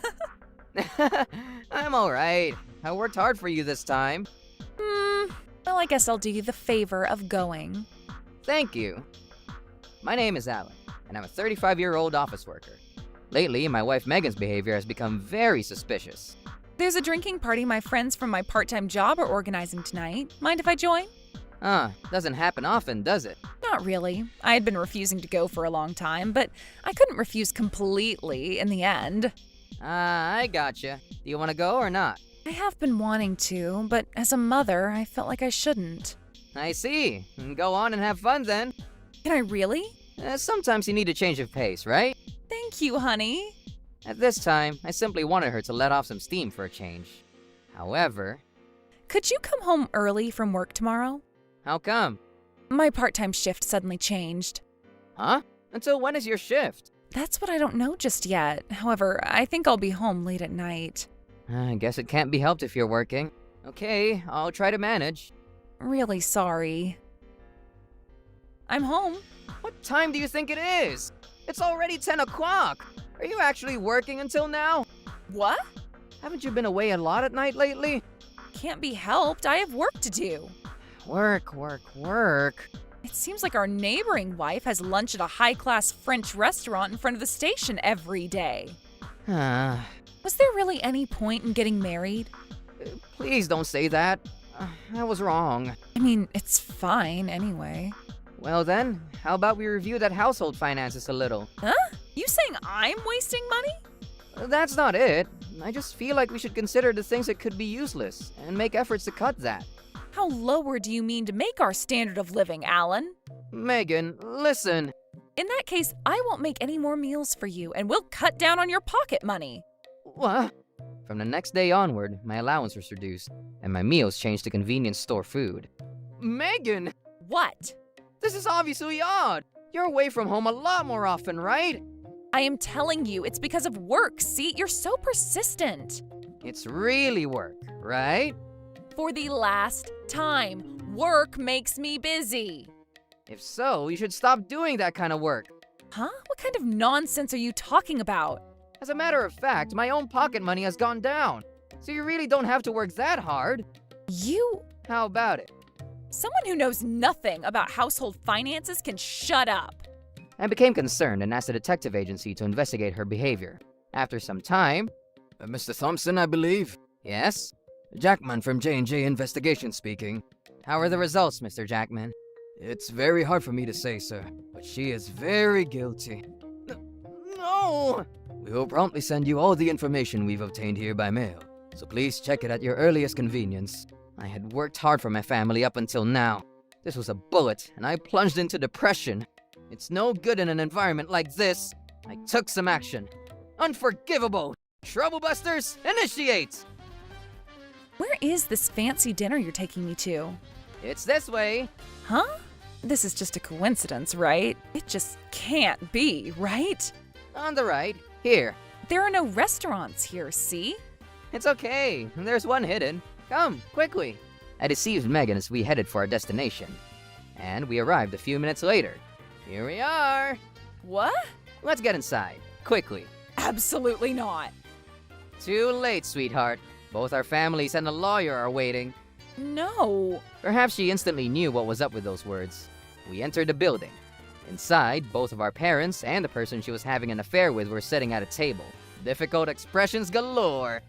I'm alright. I worked hard for you this time. Well, I guess I'll do you the favor of going. Thank you. My name is Alan, and I'm a 35-year-old office worker. Lately, my wife Megan's behavior has become very suspicious. There's a drinking party my friends from my part-time job are organizing tonight. Mind if I join? Doesn't happen often, does it? Not really. I had been refusing to go for a long time, but I couldn't refuse completely in the end. I gotcha. Do you want to go or not? I have been wanting to, but as a mother, I felt like I shouldn't. I see. Go on and have fun then. Can I really? Sometimes you need a change of pace, right? Thank you, honey. At this time, I simply wanted her to let off some steam for a change. However... Could you come home early from work tomorrow? How come? My part-time shift suddenly changed. Huh? Until when is your shift? That's what I don't know just yet. However, I think I'll be home late at night. I guess it can't be helped if you're working. Okay, I'll try to manage. Really sorry. I'm home. What time do you think it is? It's already 10 o'clock. Are you actually working until now? What? Haven't you been away a lot at night lately? Can't be helped. I have work to do. Work. It seems like our neighboring wife has lunch at a high-class French restaurant in front of the station every day. Was there really any point in getting married? Please don't say that. I was wrong. I mean, it's fine anyway. Well then, how about we review that household finances a little? Huh? You saying I'm wasting money? That's not it. I just feel like we should consider the things that could be useless and make efforts to cut that. How lower do you mean to make our standard of living, Alan? Megan, listen. In that case, I won't make any more meals for you, and we'll cut down on your pocket money. What? From the next day onward, my allowance was reduced, and my meals changed to convenience store food. Megan! What? This is obviously odd. You're away from home a lot more often, right? I am telling you, it's because of work. See, you're so persistent. It's really work, right? For the last time, work makes me busy. If so, you should stop doing that kind of work. Huh? What kind of nonsense are you talking about? As a matter of fact, my own pocket money has gone down. So you really don't have to work that hard. You... How about it? Someone who knows nothing about household finances can shut up. I became concerned and asked the detective agency to investigate her behavior. After some time... Mr. Thompson, I believe? Yes? Jackman from J&J Investigation speaking. How are the results, Mr. Jackman? It's very hard for me to say, sir, but she is very guilty. No! We will promptly send you all the information we've obtained here by mail, so please check it at your earliest convenience. I had worked hard for my family up until now. This was a bullet, and I plunged into depression. It's no good in an environment like this. I took some action. Unforgivable! Troublebusters, initiate! Where is this fancy dinner you're taking me to? It's this way. Huh? This is just a coincidence, right? It just can't be, right? On the right. Here. There are no restaurants here, see? It's okay. There's one hidden. Come, quickly. I deceived Megan as we headed for our destination. And we arrived a few minutes later. Here we are. What? Let's get inside. Quickly. Absolutely not. Too late, sweetheart. Both our families and a lawyer are waiting. No. Perhaps she instantly knew what was up with those words. We entered the building. Inside, both of our parents and the person she was having an affair with were sitting at a table. Difficult expressions galore.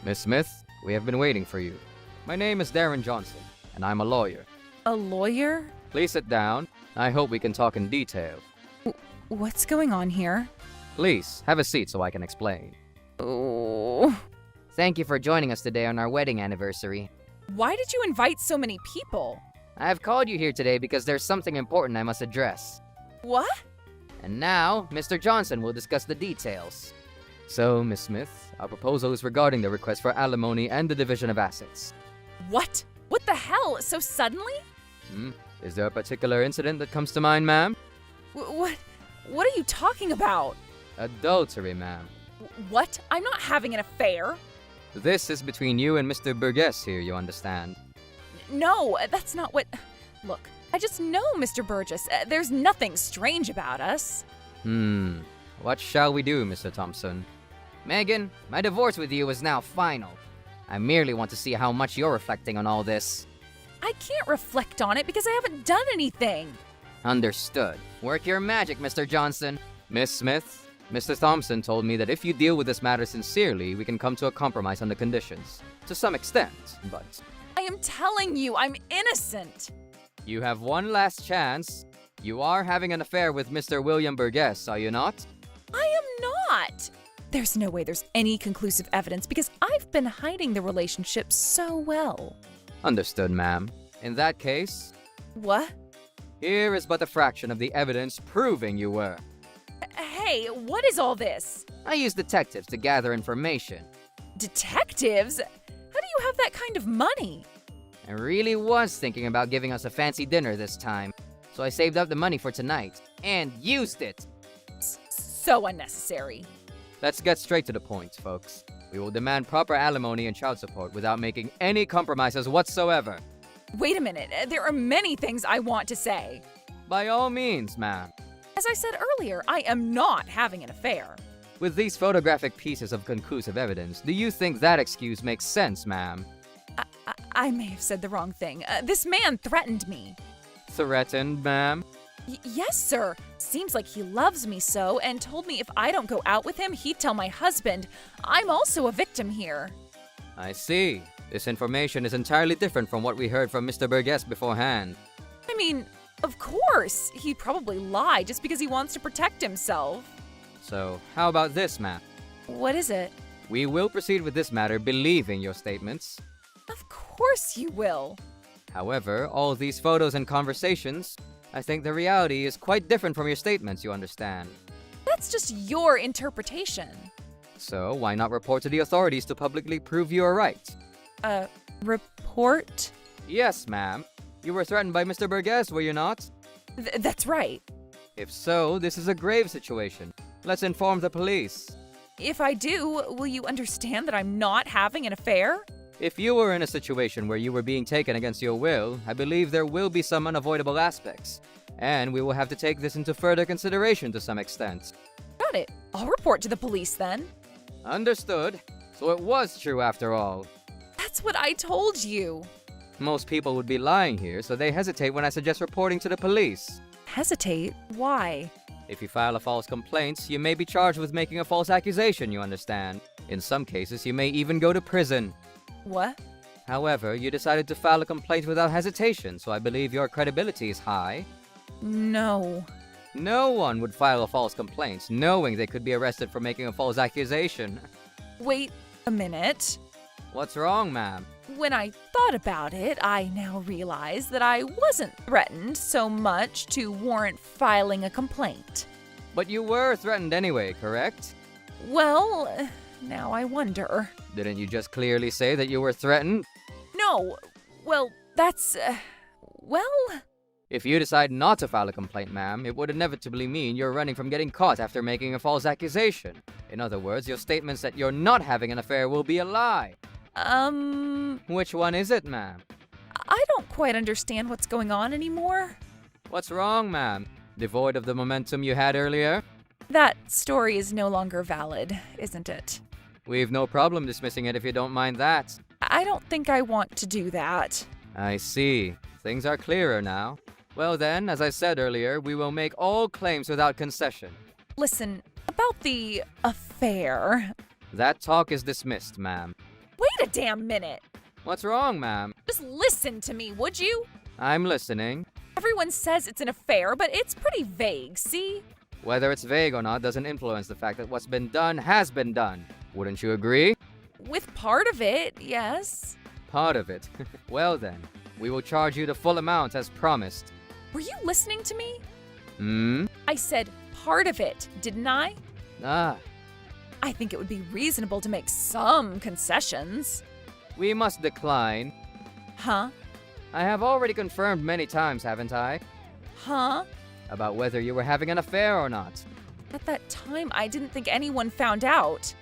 Miss Smith, we have been waiting for you. My name is Darren Johnson, and I'm a lawyer. A lawyer? Please sit down. I hope we can talk in detail. What's going on here? Please, have a seat so I can explain. Oh. Thank you for joining us today on our wedding anniversary. Why did you invite so many people? I have called you here today because there's something important I must address. What? And now, Mr. Johnson will discuss the details. So, Miss Smith, our proposal is regarding the request for alimony and the division of assets. What? What the hell? So suddenly? Is there a particular incident that comes to mind, ma'am? What? What are you talking about? Adultery, ma'am. What? I'm not having an affair. This is between you and Mr. Burgess here, you understand. No, that's not what... Look, I just know Mr. Burgess. There's nothing strange about us. What shall we do, Mr. Thompson? Megan, my divorce with you is now final. I merely want to see how much you're reflecting on all this. I can't reflect on it because I haven't done anything. Understood. Work your magic, Mr. Johnson. Miss Smith, Mr. Thompson told me that if you deal with this matter sincerely, we can come to a compromise on the conditions. To some extent, but... I am telling you, I'm innocent. You have one last chance. You are having an affair with Mr. William Burgess, are you not? I am not. There's no way there's any conclusive evidence because I've been hiding the relationship so well. Understood, ma'am. In that case, What? here is but a fraction of the evidence proving you were. Hey, what is all this? I use detectives to gather information. Detectives? How do you have that kind of money? I really was thinking about giving us a fancy dinner this time, so I saved up the money for tonight and used it. So unnecessary. Let's get straight to the point, folks. We will demand proper alimony and child support without making any compromises whatsoever. Wait a minute, there are many things I want to say. By all means, ma'am. As I said earlier, I am not having an affair. With these photographic pieces of conclusive evidence, do you think that excuse makes sense, ma'am? I may have said the wrong thing. This man threatened me. Threatened, ma'am? Yes, sir. Seems like he loves me so and told me if I don't go out with him, he'd tell my husband. I'm also a victim here. I see. This information is entirely different from what we heard from Mr. Burgess beforehand. I mean, of course. He'd probably lie just because he wants to protect himself. So, how about this, ma'am? What is it? We will proceed with this matter believing your statements. Of course you will. However, all these photos and conversations, I think the reality is quite different from your statements, you understand. That's just your interpretation. So, why not report to the authorities to publicly prove you are right? Report? Yes, ma'am. You were threatened by Mr. Burgess, were you not? That's right. If so, this is a grave situation. Let's inform the police. If I do, will you understand that I'm not having an affair? If you were in a situation where you were being taken against your will, I believe there will be some unavoidable aspects. And we will have to take this into further consideration to some extent. Got it. I'll report to the police then. Understood. So it was true after all. That's what I told you. Most people would be lying here, so they hesitate when I suggest reporting to the police. Hesitate? Why? If you file a false complaint, you may be charged with making a false accusation, you understand. In some cases, you may even go to prison. What? However, you decided to file a complaint without hesitation, so I believe your credibility is high. No. No one would file a false complaint, knowing they could be arrested for making a false accusation. Wait a minute. What's wrong, ma'am? When I thought about it, I now realize that I wasn't threatened so much to warrant filing a complaint. But you were threatened anyway, correct? Well, now I wonder. Didn't you just clearly say that you were threatened? No, well, that's, well... If you decide not to file a complaint, ma'am, it would inevitably mean you're running from getting caught after making a false accusation. In other words, your statements that you're not having an affair will be a lie. Which one is it, ma'am? I don't quite understand what's going on anymore. What's wrong, ma'am? Devoid of the momentum you had earlier? That story is no longer valid, isn't it? We've no problem dismissing it if you don't mind that. I don't think I want to do that. I see. Things are clearer now. Well then, as I said earlier, we will make all claims without concession. Listen, about the affair... That talk is dismissed, ma'am. Wait a damn minute! What's wrong, ma'am? Just listen to me, would you? I'm listening. Everyone says it's an affair, but it's pretty vague, see? Whether it's vague or not doesn't influence the fact that what's been done has been done. Wouldn't you agree? With part of it, yes. Part of it. Well then, we will charge you the full amount as promised. Were you listening to me? Hmm? I said part of it, didn't I? Ah, I think it would be reasonable to make some concessions. we must decline. Huh? I have already confirmed many times, haven't I? Huh? About whether you were having an affair or not. At that time, I didn't think anyone found out.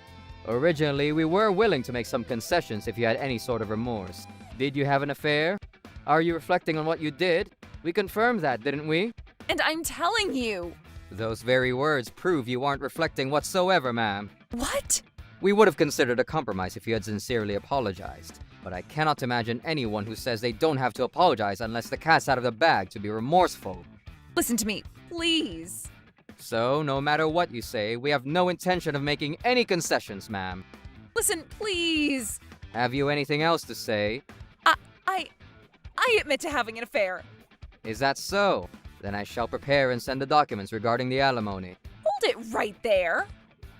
Originally, we were willing to make some concessions if you had any sort of remorse. Did you have an affair? Are you reflecting on what you did? We confirmed that, didn't we? And I'm telling you. Those very words prove you aren't reflecting whatsoever, ma'am. What? We would have considered a compromise if you had sincerely apologized. But I cannot imagine anyone who says they don't have to apologize unless the cat's out of the bag to be remorseful. Listen to me, please. So, no matter what you say, we have no intention of making any concessions, ma'am. Listen, please. Have you anything else to say? I admit to having an affair. Is that so? Then I shall prepare and send the documents regarding the alimony. Hold it right there.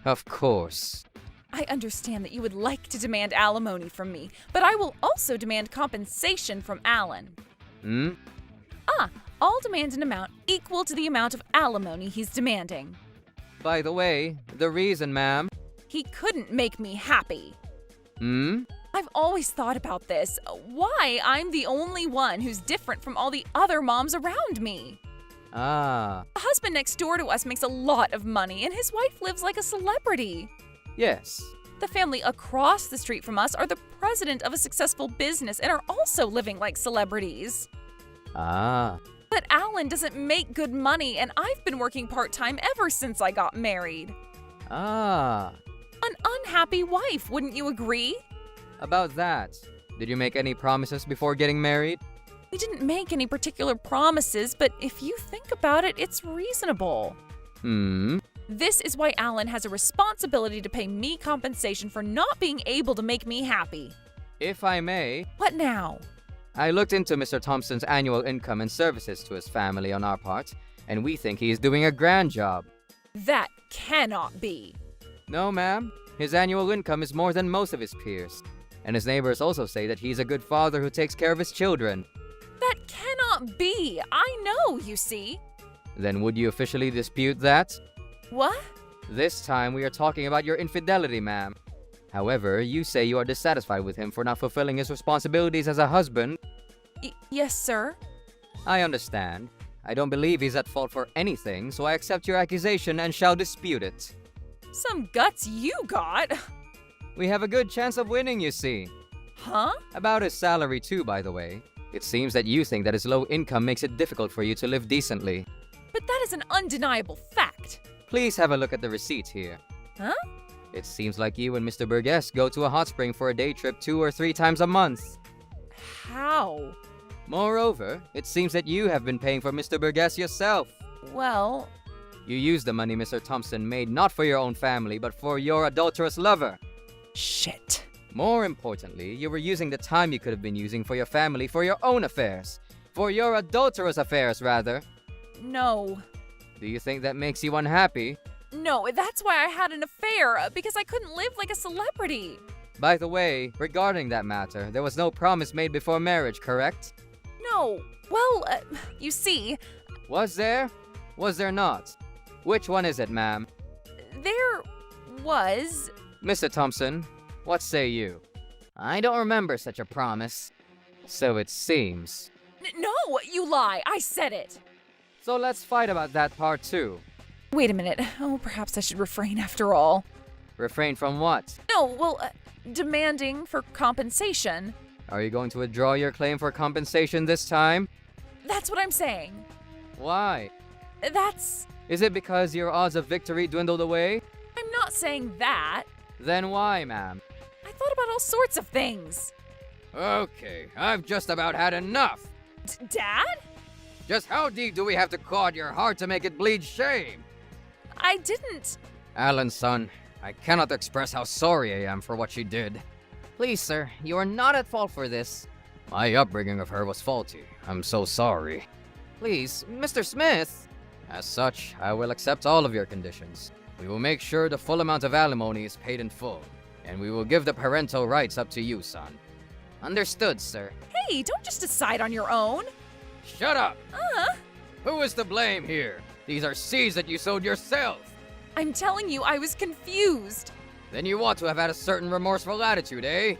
Of course. I understand that you would like to demand alimony from me, but I will also demand compensation from Alan. Hmm? I'll demand an amount equal to the amount of alimony he's demanding. By the way, the reason, ma'am. He couldn't make me happy. Hmm? I've always thought about this. Why I'm the only one who's different from all the other moms around me. Ah, The husband next door to us makes a lot of money, and his wife lives like a celebrity. yes. The family across the street from us are the president of a successful business and are also living like celebrities. Ah, But Alan doesn't make good money, and I've been working part-time ever since I got married. ah. An unhappy wife, wouldn't you agree? About that, did you make any promises before getting married? We didn't make any particular promises, but if you think about it, it's reasonable. Hmm? This is why Alan has a responsibility to pay me compensation for not being able to make me happy. If I may, What now? I looked into Mr. Thompson's annual income and services to his family on our part, and we think he is doing a grand job. That cannot be. No, ma'am. His annual income is more than most of his peers. And his neighbors also say that he's a good father who takes care of his children. That cannot be. I know, you see. Then would you officially dispute that? What? This time we are talking about your infidelity, ma'am. However, you say you are dissatisfied with him for not fulfilling his responsibilities as a husband. Yes, sir. I understand. I don't believe he's at fault for anything, so I accept your accusation and shall dispute it. Some guts you got. We have a good chance of winning, you see. Huh? About his salary too, by the way. It seems that you think that his low income makes it difficult for you to live decently. But that is an undeniable fact. Please have a look at the receipt here. Huh? It seems like you and Mr. Burgess go to a hot spring for a day trip 2 or 3 times a month. How? Moreover, it seems that you have been paying for Mr. Burgess yourself. Well, You used the money Mr. Thompson made not for your own family, but for your adulterous lover. shit. More importantly, you were using the time you could have been using for your family for your own affairs. For your adulterous affairs, rather. No. Do you think that makes you unhappy? No, that's why I had an affair, because I couldn't live like a celebrity. By the way, regarding that matter, there was no promise made before marriage, correct? No. Well, you see, Was there? Was there not? Which one is it, ma'am? there was. Mr. Thompson, what say you? I don't remember such a promise. So it seems. No, you lie. I said it. So let's fight about that part too. Wait a minute. Oh, perhaps I should refrain after all. Refrain from what? No, well, demanding for compensation. Are you going to withdraw your claim for compensation this time? That's what I'm saying. Why? That's. Is it because your odds of victory dwindled away? I'm not saying that. Then why, ma'am? I thought about all sorts of things. Okay, I've just about had enough. Dad? Just how deep do we have to clod your heart to make it bleed shame? I didn't. Alan, son, I cannot express how sorry I am for what she did. Please, sir, you are not at fault for this. My upbringing of her was faulty. I'm so sorry. Please, Mr. Smith. As such, I will accept all of your conditions. We will make sure the full amount of alimony is paid in full, and we will give the parental rights up to you, son. Understood, sir. Hey, don't just decide on your own. Shut up! Uh, Who is to blame here? These are seeds that you sowed yourself. I'm telling you, I was confused. Then you ought to have had a certain remorseful attitude, eh?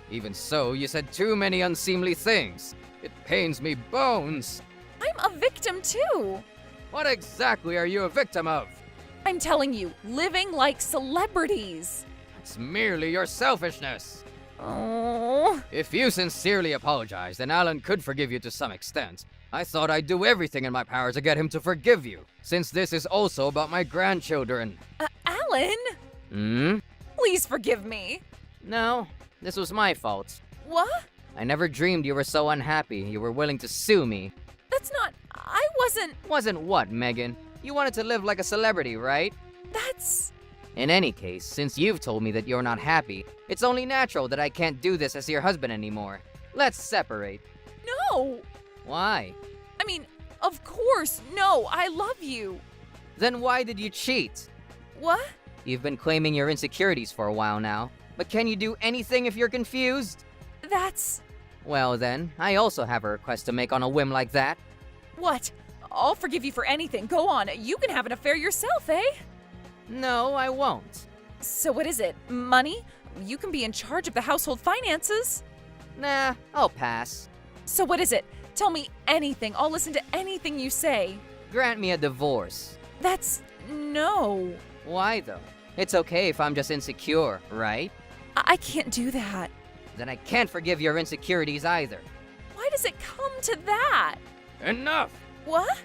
Even so, you said too many unseemly things. It pains me bones. I'm a victim too. What exactly are you a victim of? I'm telling you, living like celebrities. It's merely your selfishness. Oh. If you sincerely apologize, then Alan could forgive you to some extent. I thought I'd do everything in my power to get him to forgive you, since this is also about my grandchildren. Alan? Hmm? Please forgive me. No, this was my fault. What? I never dreamed you were so unhappy you were willing to sue me. That's not. I wasn't. Wasn't what, Megan? You wanted to live like a celebrity, right? That's. In any case, since you've told me that you're not happy, it's only natural that I can't do this as your husband anymore. Let's separate. No. Why? I mean, of course, no, I love you. Then why did you cheat? What? You've been claiming your insecurities for a while now, but can you do anything if you're confused? That's. Well then, I also have a request to make on a whim like that. What? I'll forgive you for anything. Go on. You can have an affair yourself, eh? No, I won't. So what is it? Money? You can be in charge of the household finances. Nah, I'll pass. So what is it? Tell me anything. I'll listen to anything you say. Grant me a divorce. That's. No. Why though? It's okay if I'm just insecure, right? I can't do that. Then I can't forgive your insecurities either. Why does it come to that? Enough! What?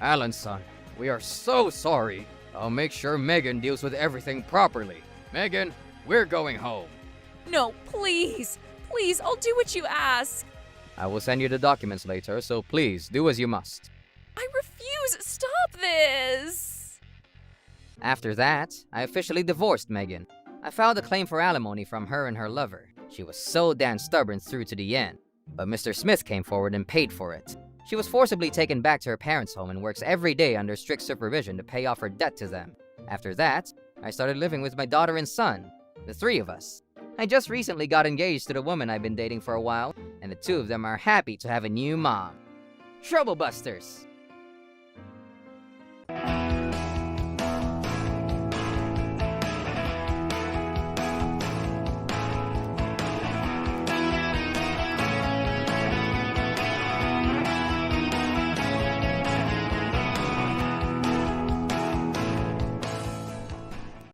Alan, son, we are so sorry. I'll make sure Megan deals with everything properly. Megan, we're going home. No, please. Please, I'll do what you ask. I will send you the documents later, so please do as you must. I refuse. Stop this. After that, I officially divorced Megan. I filed a claim for alimony from her and her lover. She was so damn stubborn through to the end. But Mr. Smith came forward and paid for it. She was forcibly taken back to her parents' home and works every day under strict supervision to pay off her debt to them. After that, I started living with my daughter and son, the three of us. I just recently got engaged to the woman I've been dating for a while, and the two of them are happy to have a new mom. Troublebusters!